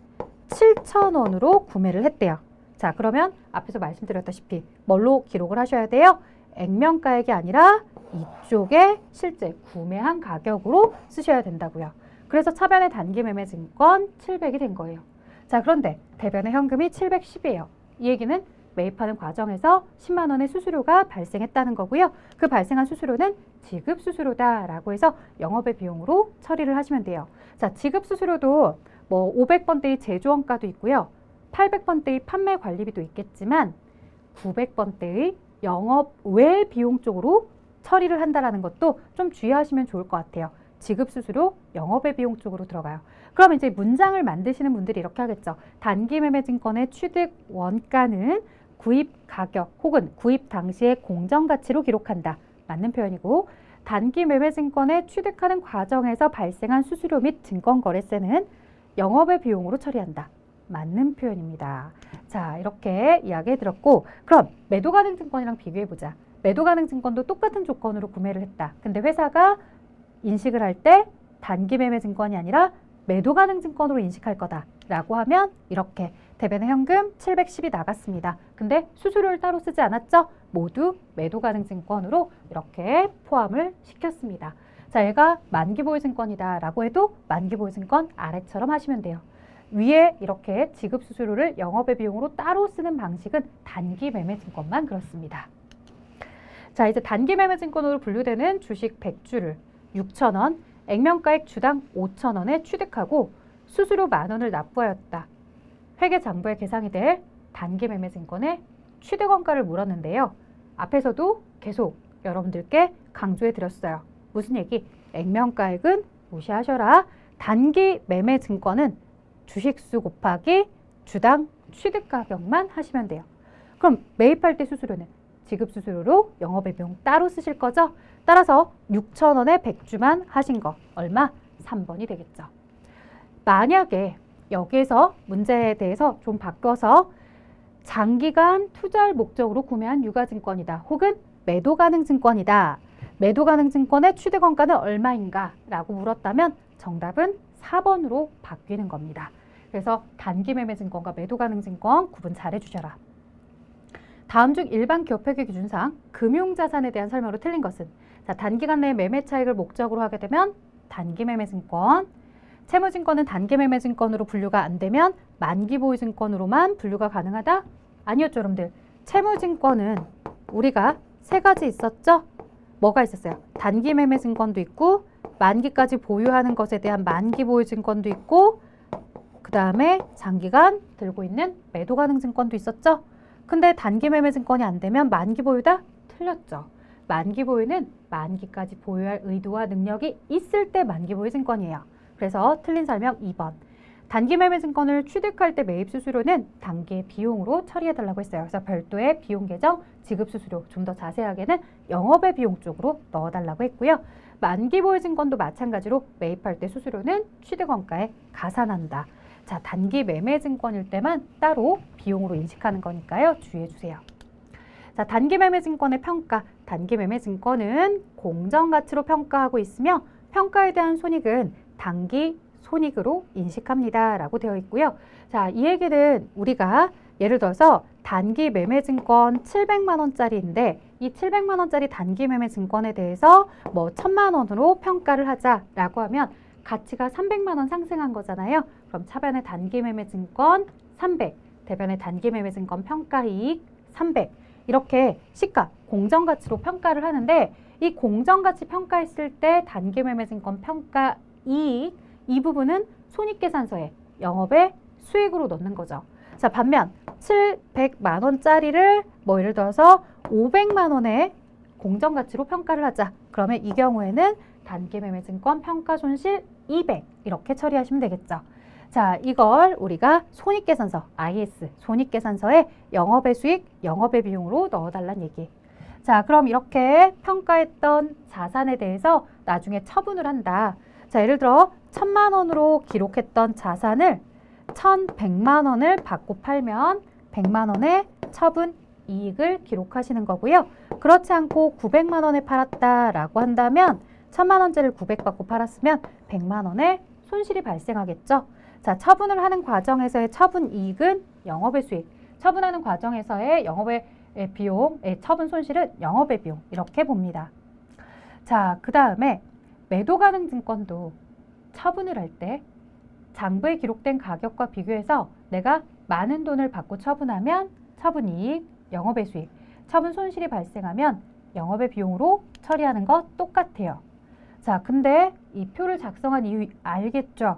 7,000원으로 구매를 했대요. 자, 그러면 앞에서 말씀드렸다시피 뭘로 기록을 하셔야 돼요? 액면가액이 아니라 이쪽에 실제 구매한 가격으로 쓰셔야 된다고요. 그래서 차변의 단기매매증권 700이 된 거예요. 자, 그런데 대변의 현금이 710이에요. 이 얘기는 매입하는 과정에서 10만 원의 수수료가 발생했다는 거고요. 그 발생한 수수료는 지급 수수료다라고 해서 영업의 비용으로 처리를 하시면 돼요. 자, 지급 수수료도 뭐 500번대의 제조원가도 있고요. 800번대의 판매 관리비도 있겠지만 900번대의 영업 외 비용 쪽으로 처리를 한다라는 것도 좀 주의하시면 좋을 것 같아요. 지급 수수료, 영업의 비용 쪽으로 들어가요. 그럼 이제 문장을 만드시는 분들이 이렇게 하겠죠. 단기매매증권의 취득 원가는 구입 가격 혹은 구입 당시의 공정가치로 기록한다. 맞는 표현이고, 단기매매증권의 취득하는 과정에서 발생한 수수료 및 증권거래세는 영업의 비용으로 처리한다. 맞는 표현입니다. 자, 이렇게 이야기 해드렸고, 그럼 매도가능증권이랑 비교해보자. 매도가능증권도 똑같은 조건으로 구매를 했다. 근데 회사가 인식을 할 때 단기매매증권이 아니라 매도가능증권으로 인식할 거다라고 하면 이렇게 대변의 현금 710이 나갔습니다. 근데 수수료를 따로 쓰지 않았죠? 모두 매도가능증권으로 이렇게 포함을 시켰습니다. 자, 얘가 만기보유증권이다라고 해도 만기보유증권 아래처럼 하시면 돼요. 위에 이렇게 지급 수수료를 영업의 비용으로 따로 쓰는 방식은 단기매매증권만 그렇습니다. 자, 이제 단기매매증권으로 분류되는 주식 100주를 6,000원, 액면가액 주당 5,000원에 취득하고 수수료 10,000원을 납부하였다. 회계장부에 계상이 될 단기매매증권의 취득원가를 물었는데요. 앞에서도 계속 여러분들께 강조해 드렸어요. 무슨 얘기? 액면가액은 무시하셔라. 단기매매증권은 주식수 곱하기 주당 취득가격만 하시면 돼요. 그럼 매입할 때 수수료는 지급 수수료로 영업의 비용 따로 쓰실 거죠? 따라서 6,000원에 100주만 하신 거 얼마? 3번이 되겠죠. 만약에 여기에서 문제에 대해서 좀 바꿔서 장기간 투자할 목적으로 구매한 유가증권이다. 혹은 매도가능증권이다. 매도가능증권의 취득원가는 얼마인가? 라고 물었다면 정답은 4번으로 바뀌는 겁니다. 그래서 단기매매증권과 매도가능증권 구분 잘 해주셔라. 다음 중 일반 기업회계 기준상 금융자산에 대한 설명으로 틀린 것은? 자, 단기간 내에 매매 차익을 목적으로 하게 되면 단기매매증권, 채무증권은 단기매매증권으로 분류가 안 되면 만기보유증권으로만 분류가 가능하다? 아니었죠, 여러분들. 채무증권은 우리가 세 가지 있었죠? 뭐가 있었어요? 단기매매증권도 있고, 만기까지 보유하는 것에 대한 만기보유증권도 있고, 그 다음에 장기간 들고 있는 매도가능증권도 있었죠? 근데 단기매매증권이 안 되면 만기보유다? 틀렸죠. 만기보유는 만기까지 보유할 의도와 능력이 있을 때 만기보유증권이에요. 그래서 틀린 설명 2번. 단기매매증권을 취득할 때 매입수수료는 단기의 비용으로 처리해달라고 했어요. 그래서 별도의 비용 계정, 지급수수료 좀 더 자세하게는 영업의 비용 쪽으로 넣어달라고 했고요. 만기보유증권도 마찬가지로 매입할 때 수수료는 취득원가에 가산한다. 자, 단기매매증권일 때만 따로 비용으로 인식하는 거니까요. 주의해주세요. 자, 단기매매증권의 평가. 단기매매증권은 공정가치로 평가하고 있으며 평가에 대한 손익은 단기 손익으로 인식합니다. 라고 되어 있고요. 자, 이 얘기는 우리가 예를 들어서 단기매매증권 700만 원짜리인데 이 700만 원짜리 단기매매증권에 대해서 뭐 1,000만 원으로 평가를 하자라고 하면 가치가 300만 원 상승한 거잖아요. 그럼 차변의 단기매매증권 300, 대변의 단기매매증권 평가이익 300 이렇게 시가, 공정가치로 평가를 하는데 이 공정가치 평가했을 때 단기매매증권 평가이익 이 부분은 손익계산서에 영업의 수익으로 넣는 거죠. 자, 반면 700만 원짜리를 뭐 예를 들어서 500만 원에 공정가치로 평가를 하자. 그러면 이 경우에는 단기매매증권 평가손실 200 이렇게 처리하시면 되겠죠. 자, 이걸 우리가 손익계산서, IS, 손익계산서에 영업의 수익, 영업의 비용으로 넣어달라는 얘기. 자, 그럼 이렇게 평가했던 자산에 대해서 나중에 처분을 한다. 자, 예를 들어 1,000만 원으로 기록했던 자산을 1,100만 원을 받고 팔면 100만 원의 처분 이익을 기록하시는 거고요. 그렇지 않고 900만 원에 팔았다라고 한다면 1,000만 원짜리를 900 받고 팔았으면 100만 원의 손실이 발생하겠죠. 자, 처분을 하는 과정에서의 처분 이익은 영업의 수익, 처분하는 과정에서의 영업의 비용, 처분 손실은 영업의 비용 이렇게 봅니다. 자, 그 다음에 매도 가능 증권도 처분을 할 때 장부에 기록된 가격과 비교해서 내가 많은 돈을 받고 처분하면 처분 이익, 영업의 수익, 처분 손실이 발생하면 영업의 비용으로 처리하는 것 똑같아요. 자, 근데 이 표를 작성한 이유 알겠죠?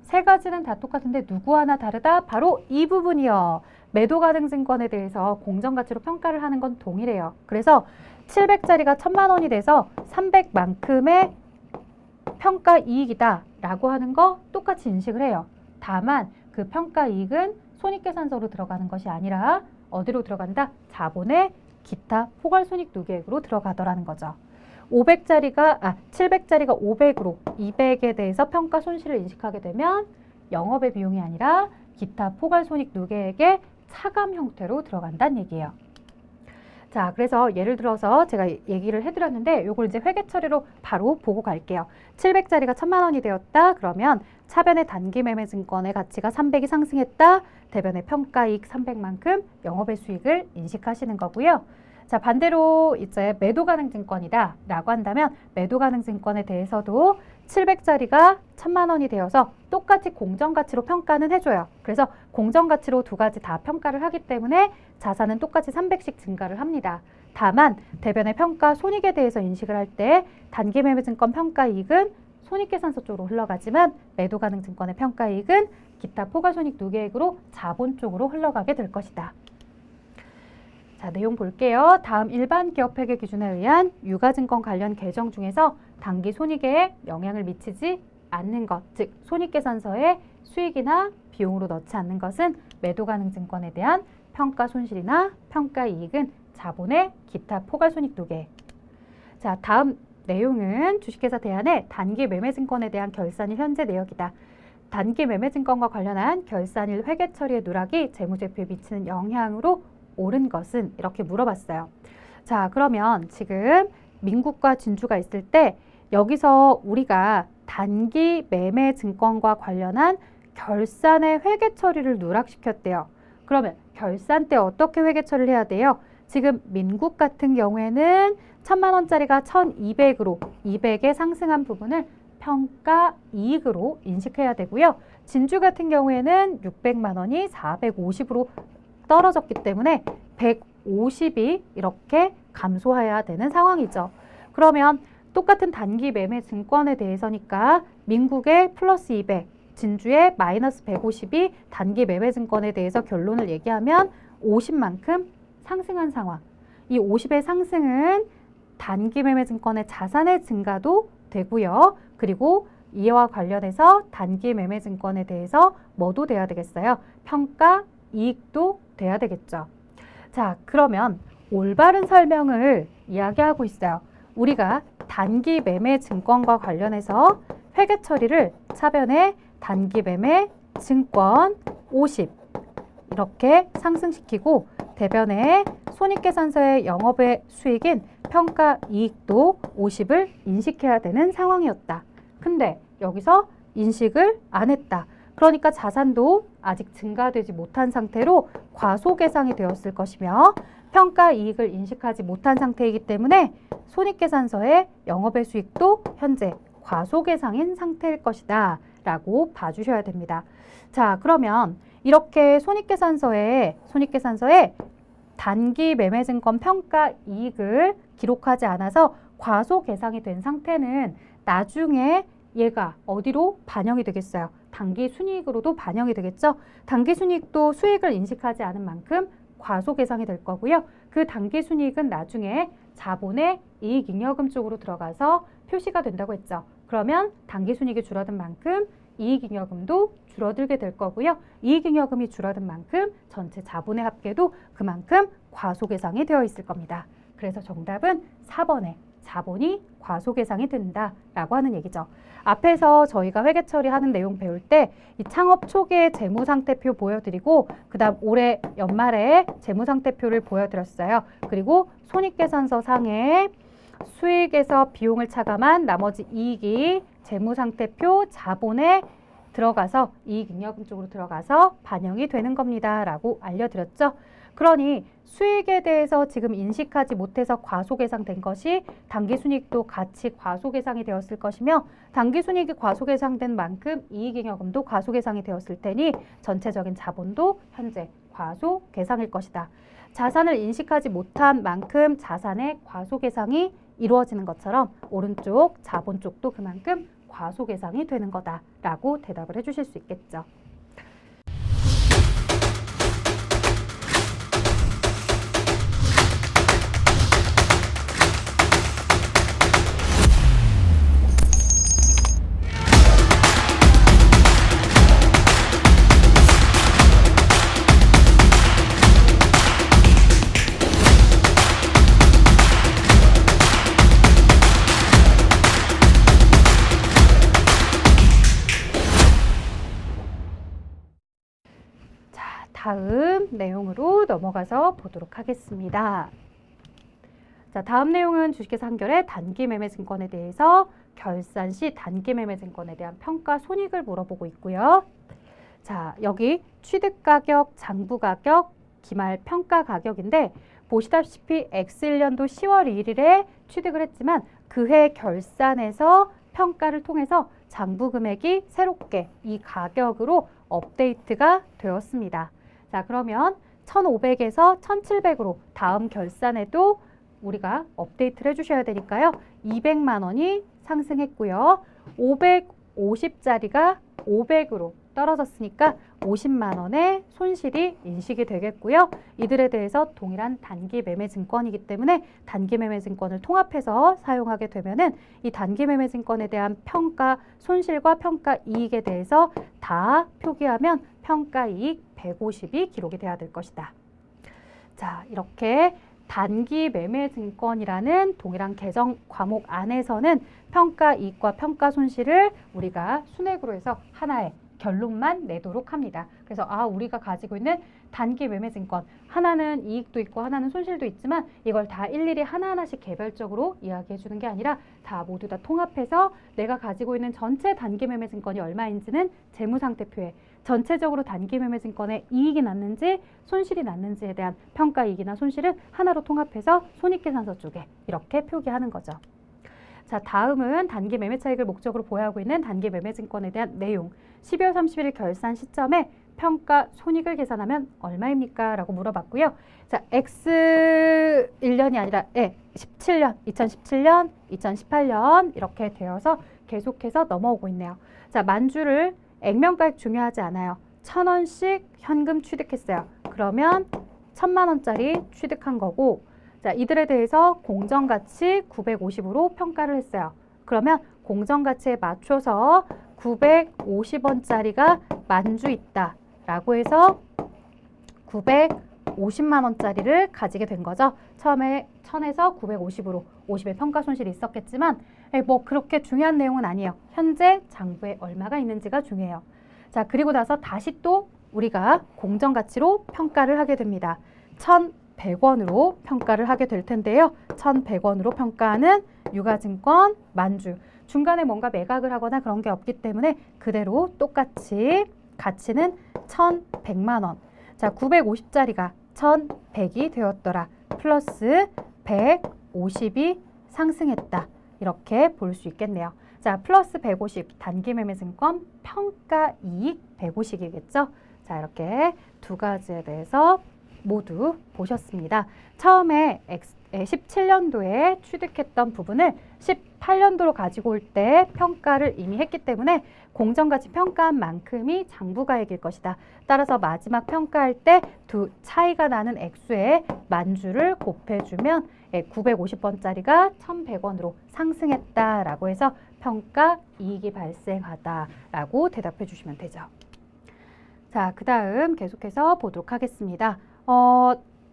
세 가지는 다 똑같은데 누구 하나 다르다? 바로 이 부분이요. 매도 가능 증권에 대해서 공정가치로 평가를 하는 건 동일해요. 그래서 700짜리가 1,000만 원이 돼서 300만큼의 평가 이익이다 라고 하는 거 똑같이 인식을 해요. 다만 그 평가 이익은 손익계산서로 들어가는 것이 아니라 어디로 들어간다? 자본의 기타 포괄손익 누계액으로 들어가더라는 거죠. 700짜리가 500으로 200에 대해서 평가 손실을 인식하게 되면 영업의 비용이 아니라 기타 포괄손익 누계액의 차감 형태로 들어간다는 얘기예요. 자, 그래서 예를 들어서 제가 얘기를 해드렸는데 요걸 이제 회계 처리로 바로 보고 갈게요. 700짜리가 1,000만 원이 되었다. 그러면 차변의 단기매매증권의 가치가 300이 상승했다. 대변의 평가이익 300만큼 영업의 수익을 인식하시는 거고요. 자, 반대로 이제 매도 가능 증권이다 라고 한다면 매도 가능 증권에 대해서도 700짜리가 1,000만 원이 되어서 똑같이 공정가치로 평가는 해줘요. 그래서 공정가치로 두 가지 다 평가를 하기 때문에 자산은 똑같이 300씩 증가를 합니다. 다만 대변의 평가 손익에 대해서 인식을 할 때 단기매매증권 평가이익은 손익계산서 쪽으로 흘러가지만 매도 가능 증권의 평가이익은 기타 포괄손익 누계액으로 자본 쪽으로 흘러가게 될 것이다. 자, 내용 볼게요. 다음 일반 기업회계 기준에 의한 유가증권 관련 개정 중에서 단기 손익에 영향을 미치지 않는 것, 즉 손익계산서에 수익이나 비용으로 넣지 않는 것은 매도 가능 증권에 대한 평가 손실이나 평가 이익은 자본의 기타 포괄손익 누계. 자, 다음 내용은 주식회사 대안의 단기 매매증권에 대한 결산일 현재 내역이다. 단기 매매증권과 관련한 결산일 회계 처리의 누락이 재무제표에 미치는 영향으로 옳은 것은 이렇게 물어봤어요. 자, 그러면 지금 민국과 진주가 있을 때 여기서 우리가 단기 매매 증권과 관련한 결산의 회계 처리를 누락시켰대요. 그러면 결산 때 어떻게 회계 처리를 해야 돼요? 지금 민국 같은 경우에는 1,000만 원짜리가 1,200으로 200에 상승한 부분을 평가 이익으로 인식해야 되고요. 진주 같은 경우에는 600만 원이 450으로 떨어졌기 때문에 150이 이렇게 감소해야 되는 상황이죠. 그러면 똑같은 단기 매매 증권에 대해서니까 민국의 플러스 200, 진주의 마이너스 150이 단기 매매 증권에 대해서 결론을 얘기하면 50만큼 상승한 상황. 이 50의 상승은 단기 매매 증권의 자산의 증가도 되고요. 그리고 이와 관련해서 단기 매매 증권에 대해서 뭐도 돼야 되겠어요? 평가 이익도 돼야 되겠죠. 자, 그러면 올바른 설명을 이야기하고 있어요. 우리가 단기 매매 증권과 관련해서 회계 처리를 차변에 단기 매매 증권 50 이렇게 상승시키고 대변에 손익계산서의 영업의 수익인 평가 이익도 50을 인식해야 되는 상황이었다. 근데 여기서 인식을 안 했다. 그러니까 자산도 아직 증가되지 못한 상태로 과소계상이 되었을 것이며 평가 이익을 인식하지 못한 상태이기 때문에 손익계산서의 영업의 수익도 현재 과소계상인 상태일 것이다 라고 봐주셔야 됩니다. 자, 그러면 이렇게 손익계산서에 단기 매매증권 평가 이익을 기록하지 않아서 과소계상이 된 상태는 나중에 얘가 어디로 반영이 되겠어요? 단기 순이익으로도 반영이 되겠죠? 단기 순이익도 수익을 인식하지 않은 만큼 과소계상이 될 거고요. 그 당기순이익은 나중에 자본의 이익잉여금 쪽으로 들어가서 표시가 된다고 했죠. 그러면 당기순이익이 줄어든 만큼 이익잉여금도 줄어들게 될 거고요. 이익잉여금이 줄어든 만큼 전체 자본의 합계도 그만큼 과소계상이 되어 있을 겁니다. 그래서 정답은 4번에 자본이 과소계상이 된다라고 하는 얘기죠. 앞에서 저희가 회계 처리하는 내용 배울 때 이 창업 초기의 재무상태표 보여드리고 그 다음 올해 연말에 재무상태표를 보여드렸어요. 그리고 손익계산서 상에 수익에서 비용을 차감한 나머지 이익이 재무상태표 자본에 들어가서 이익잉여금 쪽으로 들어가서 반영이 되는 겁니다 라고 알려드렸죠. 그러니 수익에 대해서 지금 인식하지 못해서 과소계상된 것이 당기순이익도 같이 과소계상이 되었을 것이며 당기순이익이 과소계상된 만큼 이익잉여금도 과소계상이 되었을 테니 전체적인 자본도 현재 과소계상일 것이다. 자산을 인식하지 못한 만큼 자산의 과소계상이 이루어지는 것처럼 오른쪽 자본 쪽도 그만큼 과소계상이 되는 거다라고 대답을 해주실 수 있겠죠. 다음 내용으로 넘어가서 보도록 하겠습니다. 자, 다음 내용은 주식회사 한결의 단기매매증권에 대해서 결산 시 단기매매증권에 대한 평가 손익을 물어보고 있고요. 자, 여기 취득가격, 장부가격, 기말 평가가격인데 보시다시피 X1년도 10월 1일에 취득을 했지만 그해 결산에서 평가를 통해서 장부금액이 새롭게 이 가격으로 업데이트가 되었습니다. 자, 그러면 1,500에서 1,700으로 다음 결산에도 우리가 업데이트를 해주셔야 되니까요. 200만 원이 상승했고요. 550짜리가 500으로 떨어졌으니까 50만 원의 손실이 인식이 되겠고요. 이들에 대해서 동일한 단기매매증권이기 때문에 단기매매증권을 통합해서 사용하게 되면은 이 단기매매증권에 대한 평가 손실과 평가 이익에 대해서 다 표기하면 평가이익 150이 기록이 돼야 될 것이다. 자, 이렇게 단기매매증권이라는 동일한 계정 과목 안에서는 평가이익과 평가손실을 우리가 순액으로 해서 하나의 결론만 내도록 합니다. 그래서 우리가 가지고 있는 단기매매증권 하나는 이익도 있고 하나는 손실도 있지만 이걸 다 일일이 하나하나씩 개별적으로 이야기해 주는 게 아니라 다 모두 다 통합해서 내가 가지고 있는 전체 단기매매증권이 얼마인지는 재무상태표에 전체적으로 단기매매증권에 이익이 났는지 손실이 났는지에 대한 평가이익이나 손실은 하나로 통합해서 손익계산서 쪽에 이렇게 표기하는 거죠. 자, 다음은 단기 매매 차익을 목적으로 보유하고 있는 단기 매매증권에 대한 내용. 12월 30일 결산 시점에 평가 손익을 계산하면 얼마입니까? 라고 물어봤고요. 자, X 1년이 아니라 17년, 2017년, 2018년 이렇게 되어서 계속해서 넘어오고 있네요. 자, 만주를 액면가액 중요하지 않아요. 1,000원씩 현금 취득했어요. 그러면 1,000만 원짜리 취득한 거고 자, 이들에 대해서 공정가치 950으로 평가를 했어요. 그러면 공정가치에 맞춰서 950원짜리가 만주 있다 라고 해서 950만 원짜리를 가지게 된 거죠. 처음에 1000에서 950으로 50의 평가 손실이 있었겠지만 뭐 그렇게 중요한 내용은 아니에요. 현재 장부에 얼마가 있는지가 중요해요. 자, 그리고 나서 다시 또 우리가 공정가치로 평가를 하게 됩니다. 1,100원으로 평가를 하게 될 텐데요. 1,100원으로 평가하는 유가증권 만주. 중간에 뭔가 매각을 하거나 그런 게 없기 때문에 그대로 똑같이 가치는 1,100만 원. 자, 950짜리가 1,100이 되었더라. 플러스 150이 상승했다. 이렇게 볼 수 있겠네요. 자, 플러스 150 단기매매증권 평가이익 150이겠죠. 자, 이렇게 두 가지에 대해서 모두 보셨습니다. 처음에 17년도에 취득했던 부분을 8년도로 가지고 올 때 평가를 이미 했기 때문에 공정가치 평가한 만큼이 장부가액일 것이다. 따라서 마지막 평가할 때 두 차이가 나는 액수에 만주를 곱해주면 950원짜리가 1,100원으로 상승했다라고 해서 평가 이익이 발생하다라고 대답해 주시면 되죠. 자, 그 다음 계속해서 보도록 하겠습니다.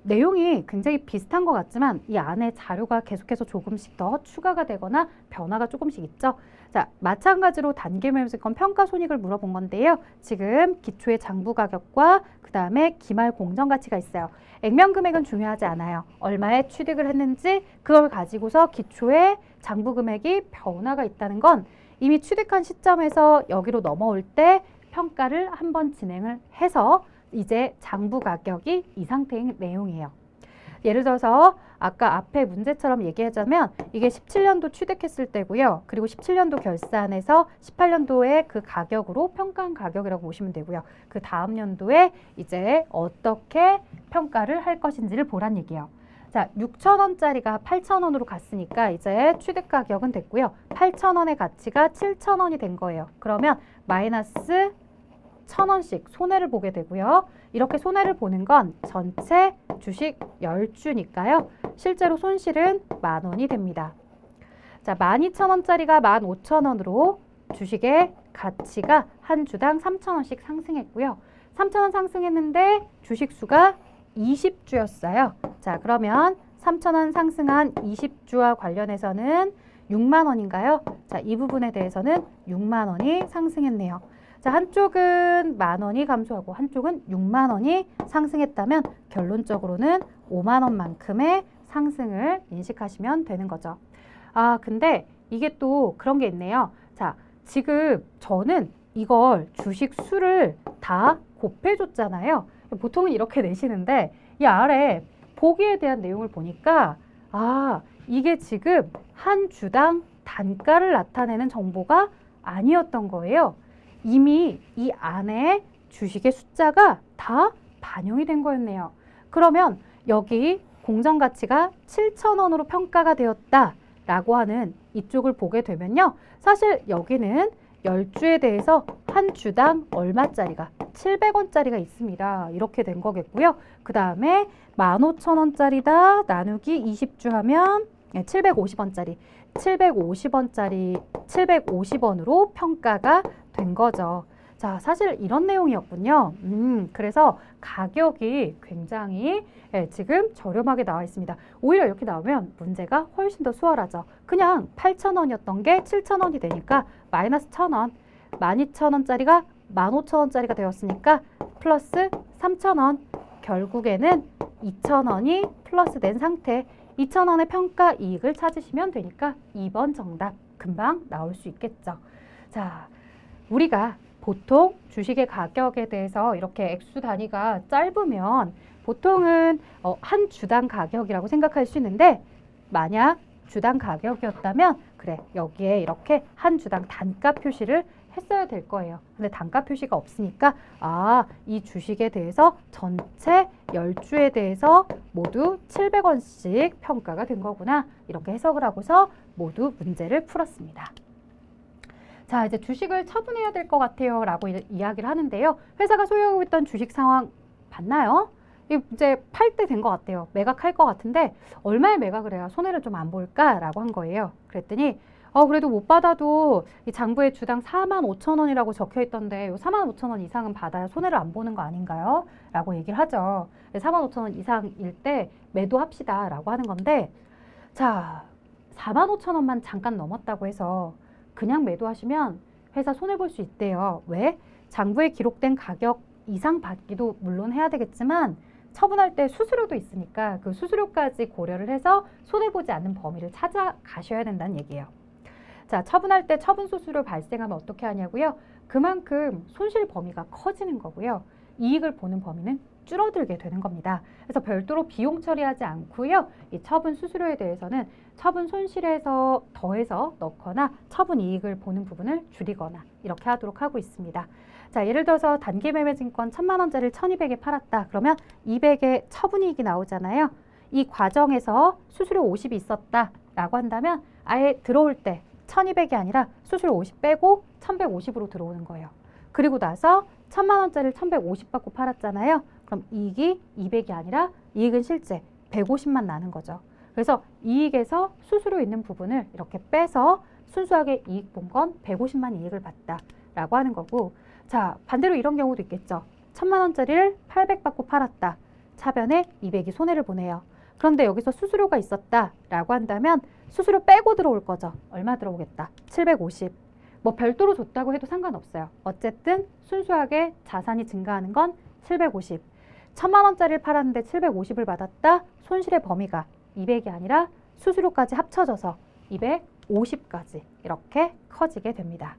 내용이 굉장히 비슷한 것 같지만 이 안에 자료가 계속해서 조금씩 더 추가가 되거나 변화가 조금씩 있죠. 자, 마찬가지로 단기 매매증권 평가 손익을 물어본 건데요. 지금 기초의 장부 가격과 그 다음에 기말 공정 가치가 있어요. 액면 금액은 중요하지 않아요. 얼마에 취득을 했는지 그걸 가지고서 기초의 장부 금액이 변화가 있다는 건 이미 취득한 시점에서 여기로 넘어올 때 평가를 한번 진행을 해서 이제 장부 가격이 이 상태인 내용이에요. 예를 들어서 아까 앞에 문제처럼 얘기하자면 이게 17년도 취득했을 때고요. 그리고 17년도 결산해서 18년도에 그 가격으로 평가한 가격이라고 보시면 되고요. 그 다음 연도에 이제 어떻게 평가를 할 것인지를 보란 얘기예요. 자, 6,000원짜리가 8,000원으로 갔으니까 이제 취득 가격은 됐고요. 8,000원의 가치가 7,000원이 된 거예요. 그러면 마이너스 1,000원씩 손해를 보게 되고요. 이렇게 손해를 보는 건 전체 주식 10주니까요. 실제로 손실은 10,000원이 됩니다. 자, 12,000원짜리가 15,000원으로 주식의 가치가 한 주당 3,000원씩 상승했고요. 3,000원 상승했는데 주식 수가 20주였어요. 자, 그러면 3,000원 상승한 20주와 관련해서는 6만 원인가요? 자, 이 부분에 대해서는 6만 원이 상승했네요. 자, 한쪽은 10,000원이 감소하고 한쪽은 6만 원이 상승했다면 결론적으로는 5만 원만큼의 상승을 인식하시면 되는 거죠. 아, 근데 이게 또 그런 게 있네요. 자, 지금 저는 이걸 주식 수를 다 곱해줬잖아요. 보통은 이렇게 내시는데 이 아래 보기에 대한 내용을 보니까 아, 이게 지금 한 주당 단가를 나타내는 정보가 아니었던 거예요. 이미 이 안에 주식의 숫자가 다 반영이 된 거였네요. 그러면 여기 공정가치가 7,000원으로 평가가 되었다라고 하는 이쪽을 보게 되면요. 사실 여기는 10주에 대해서 한 주당 얼마짜리가 700원짜리가 있습니다. 이렇게 된 거겠고요. 그 다음에 15,000원짜리다 나누기 20주 하면 750원짜리 750원으로 평가가 된 거죠. 자, 사실 이런 내용이었군요. 그래서 가격이 굉장히 지금 저렴하게 나와 있습니다. 오히려 이렇게 나오면 문제가 훨씬 더 수월하죠. 그냥 8,000원이었던 게 7,000원이 되니까 마이너스 1,000원, 12,000원짜리가 15,000원짜리가 되었으니까 플러스 3,000원, 결국에는 2,000원이 플러스 된 상태. 2,000원의 평가 이익을 찾으시면 되니까 2번 정답 금방 나올 수 있겠죠. 자, 우리가 보통 주식의 가격에 대해서 이렇게 액수 단위가 짧으면 보통은 한 주당 가격이라고 생각할 수 있는데 만약 주당 가격이었다면 그래 여기에 이렇게 한 주당 단가 표시를 했어야 될 거예요. 근데 단가 표시가 없으니까 아, 이 주식에 대해서 전체 10주에 대해서 모두 700원씩 평가가 된 거구나. 이렇게 해석을 하고서 모두 문제를 풀었습니다. 자, 이제 주식을 처분해야 될 것 같아요 라고 이야기를 하는데요. 회사가 소유하고 있던 주식 상황 봤나요? 이제 팔 때 된 것 같아요. 매각할 것 같은데 얼마에 매각을 해야 손해를 좀 안 볼까? 라고 한 거예요. 그랬더니 그래도 못 받아도 이 장부에 주당 45,000원이라고 적혀 있던데 45,000원 이상은 받아야 손해를 안 보는 거 아닌가요? 라고 얘기를 하죠. 45,000원 이상일 때 매도합시다 라고 하는 건데 자, 45,000원만 잠깐 넘었다고 해서 그냥 매도하시면 회사 손해볼 수 있대요. 왜? 장부에 기록된 가격 이상 받기도 물론 해야 되겠지만 처분할 때 수수료도 있으니까 그 수수료까지 고려를 해서 손해보지 않는 범위를 찾아가셔야 된다는 얘기예요. 자, 처분할 때 처분 수수료 발생하면 어떻게 하냐고요? 그만큼 손실 범위가 커지는 거고요. 이익을 보는 범위는 줄어들게 되는 겁니다. 그래서 별도로 비용 처리하지 않고요. 이 처분 수수료에 대해서는 처분 손실에서 더해서 넣거나 처분 이익을 보는 부분을 줄이거나 이렇게 하도록 하고 있습니다. 자, 예를 들어서 단기 매매 증권 1,000만 원짜리를 1,200에 팔았다. 그러면 200의 처분 이익이 나오잖아요. 이 과정에서 수수료 50이 있었다라고 한다면 아예 들어올 때 1200이 아니라 수수료 50 빼고 1150으로 들어오는 거예요. 그리고 나서 1000만 원짜리를 1150 받고 팔았잖아요. 그럼 이익이 200이 아니라 이익은 실제 150만 나는 거죠. 그래서 이익에서 수수료 있는 부분을 이렇게 빼서 순수하게 이익 본 건 150만 이익을 봤다라고 하는 거고, 자 반대로 이런 경우도 있겠죠. 1000만 원짜리를 800 받고 팔았다. 차변에 200이 손해를 보내요. 그런데 여기서 수수료가 있었다라고 한다면 수수료 빼고 들어올 거죠. 얼마 들어오겠다. 750. 뭐 별도로 줬다고 해도 상관없어요. 어쨌든 순수하게 자산이 증가하는 건 750. 1000만 원짜리를 팔았는데 750을 받았다. 손실의 범위가 200이 아니라 수수료까지 합쳐져서 250까지 이렇게 커지게 됩니다.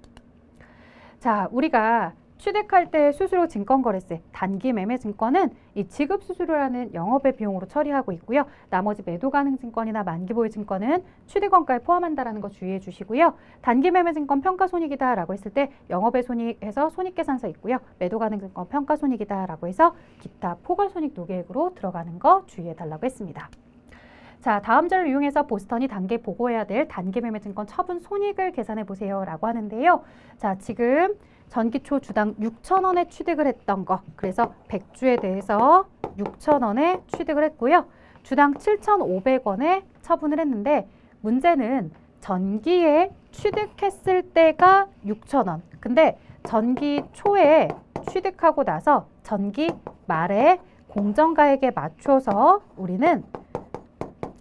자, 우리가 취득할 때 수수료 증권거래세, 단기 매매 증권은 이 지급 수수료라는 영업의 비용으로 처리하고 있고요. 나머지 매도 가능 증권이나 만기 보유 증권은 취득 원가에 포함한다라는 거 주의해 주시고요. 단기 매매 증권 평가 손익이다라고 했을 때 영업의 손익에서 손익계산서 있고요. 매도 가능 증권 평가 손익이다라고 해서 기타 포괄 손익 노계획으로 들어가는 거 주의해 달라고 했습니다. 자, 다음 자료를 이용해서 보스턴이 단계 보고해야 될 단기 매매 증권 처분 손익을 계산해 보세요 라고 하는데요. 자, 지금 전기초 주당 6,000원에 취득을 했던 거, 그래서 100주에 대해서 6,000원에 취득을 했고요. 주당 7,500원에 처분을 했는데 문제는 전기에 취득했을 때가 6,000원. 근데 전기 초에 취득하고 나서 전기 말에 공정가액에 맞춰서 우리는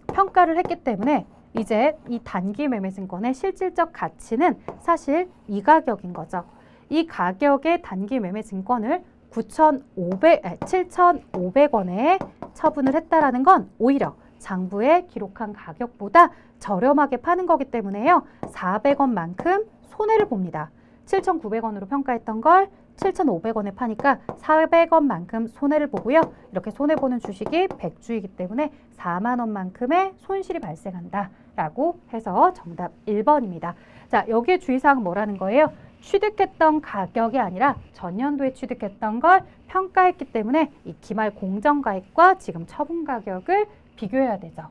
평가를 했기 때문에 이제 이 단기 매매 증권의 실질적 가치는 사실 이 가격인 거죠. 이 가격의 단기 매매 증권을 7,500원에 처분을 했다라는 건 오히려 장부에 기록한 가격보다 저렴하게 파는 거기 때문에요. 400원만큼 손해를 봅니다. 7,900원으로 평가했던 걸 7,500원에 파니까 400원만큼 손해를 보고요. 이렇게 손해보는 주식이 100주이기 때문에 4만 원만큼의 손실이 발생한다라고 해서 정답 1번입니다. 자, 여기에 주의사항 뭐라는 거예요? 취득했던 가격이 아니라 전년도에 취득했던 걸 평가했기 때문에 이 기말 공정가액과 지금 처분 가격을 비교해야 되죠.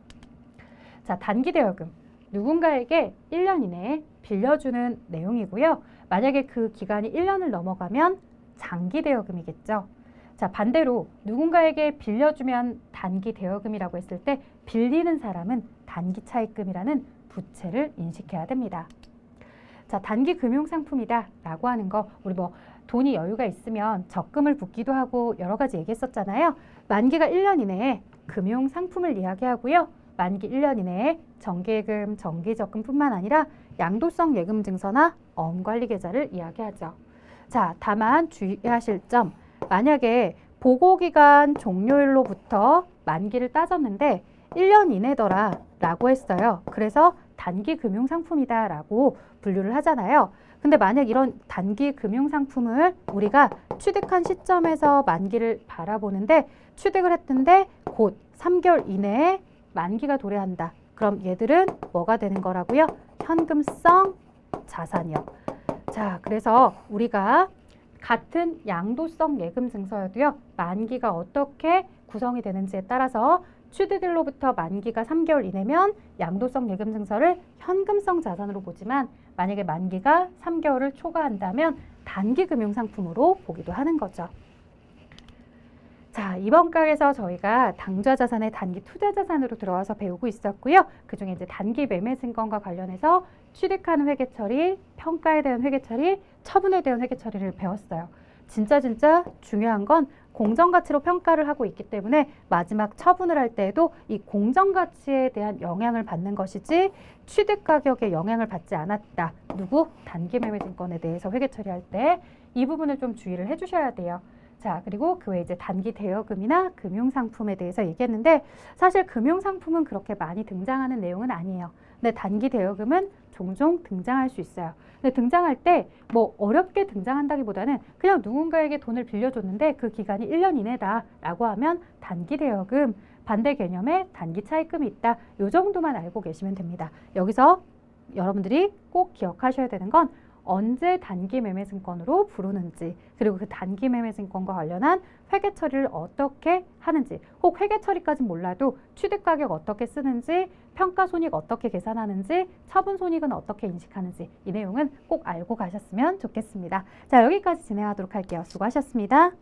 자, 단기 대여금. 누군가에게 1년 이내에 빌려주는 내용이고요. 만약에 그 기간이 1년을 넘어가면 장기 대여금이겠죠. 자, 반대로 누군가에게 빌려주면 단기 대여금이라고 했을 때 빌리는 사람은 단기 차입금이라는 부채를 인식해야 됩니다. 자, 단기 금융상품이다 라고 하는 거, 우리 뭐 돈이 여유가 있으면 적금을 붓기도 하고 여러 가지 얘기했었잖아요. 만기가 1년 이내에 금융상품을 이야기하고요. 만기 1년 이내에 정기예금, 정기적금뿐만 아니라 양도성 예금증서나 어음관리계좌를 이야기하죠. 자, 다만 주의하실 점, 만약에 보고기간 종료일로부터 만기를 따졌는데 1년 이내더라 라고 했어요. 그래서 단기 금융상품이다 라고 분류를 하잖아요. 근데 만약 이런 단기 금융상품을 우리가 취득한 시점에서 만기를 바라보는데 취득을 했는데 곧 3개월 이내에 만기가 도래한다. 그럼 얘들은 뭐가 되는 거라고요? 현금성 자산이요. 자, 그래서 우리가 같은 양도성 예금 증서여도요. 만기가 어떻게 구성이 되는지에 따라서 취득일로부터 만기가 3개월 이내면 양도성 예금 증서를 현금성 자산으로 보지만 만약에 만기가 3개월을 초과한다면 단기 금융상품으로 보기도 하는 거죠. 자, 이번 강에서 저희가 당좌 자산의 단기 투자 자산으로 들어와서 배우고 있었고요. 그중에 이제 단기 매매 증권과 관련해서 취득하는 회계 처리, 평가에 대한 회계 처리, 처분에 대한 회계 처리를 배웠어요. 진짜 중요한 건 공정가치로 평가를 하고 있기 때문에 마지막 처분을 할 때에도 이 공정가치에 대한 영향을 받는 것이지 취득 가격에 영향을 받지 않았다. 누구? 단기 매매 증권에 대해서 회계 처리할 때 이 부분을 좀 주의를 해주셔야 돼요. 자, 그리고 그 외에 이제 단기 대여금이나 금융상품에 대해서 얘기했는데 사실 금융상품은 그렇게 많이 등장하는 내용은 아니에요. 근데 단기 대여금은 종종 등장할 수 있어요. 근데 등장할 때 뭐 어렵게 등장한다기보다는 그냥 누군가에게 돈을 빌려줬는데 그 기간이 1년 이내다라고 하면 단기 대여금, 반대 개념에 단기 차입금이 있다. 이 정도만 알고 계시면 됩니다. 여기서 여러분들이 꼭 기억하셔야 되는 건 언제 단기 매매 증권으로 부르는지, 그리고 그 단기 매매 증권과 관련한 회계 처리를 어떻게 하는지, 혹 회계 처리까지 몰라도 취득 가격 어떻게 쓰는지, 평가 손익 어떻게 계산하는지, 처분 손익은 어떻게 인식하는지, 이 내용은 꼭 알고 가셨으면 좋겠습니다. 자, 여기까지 진행하도록 할게요. 수고하셨습니다.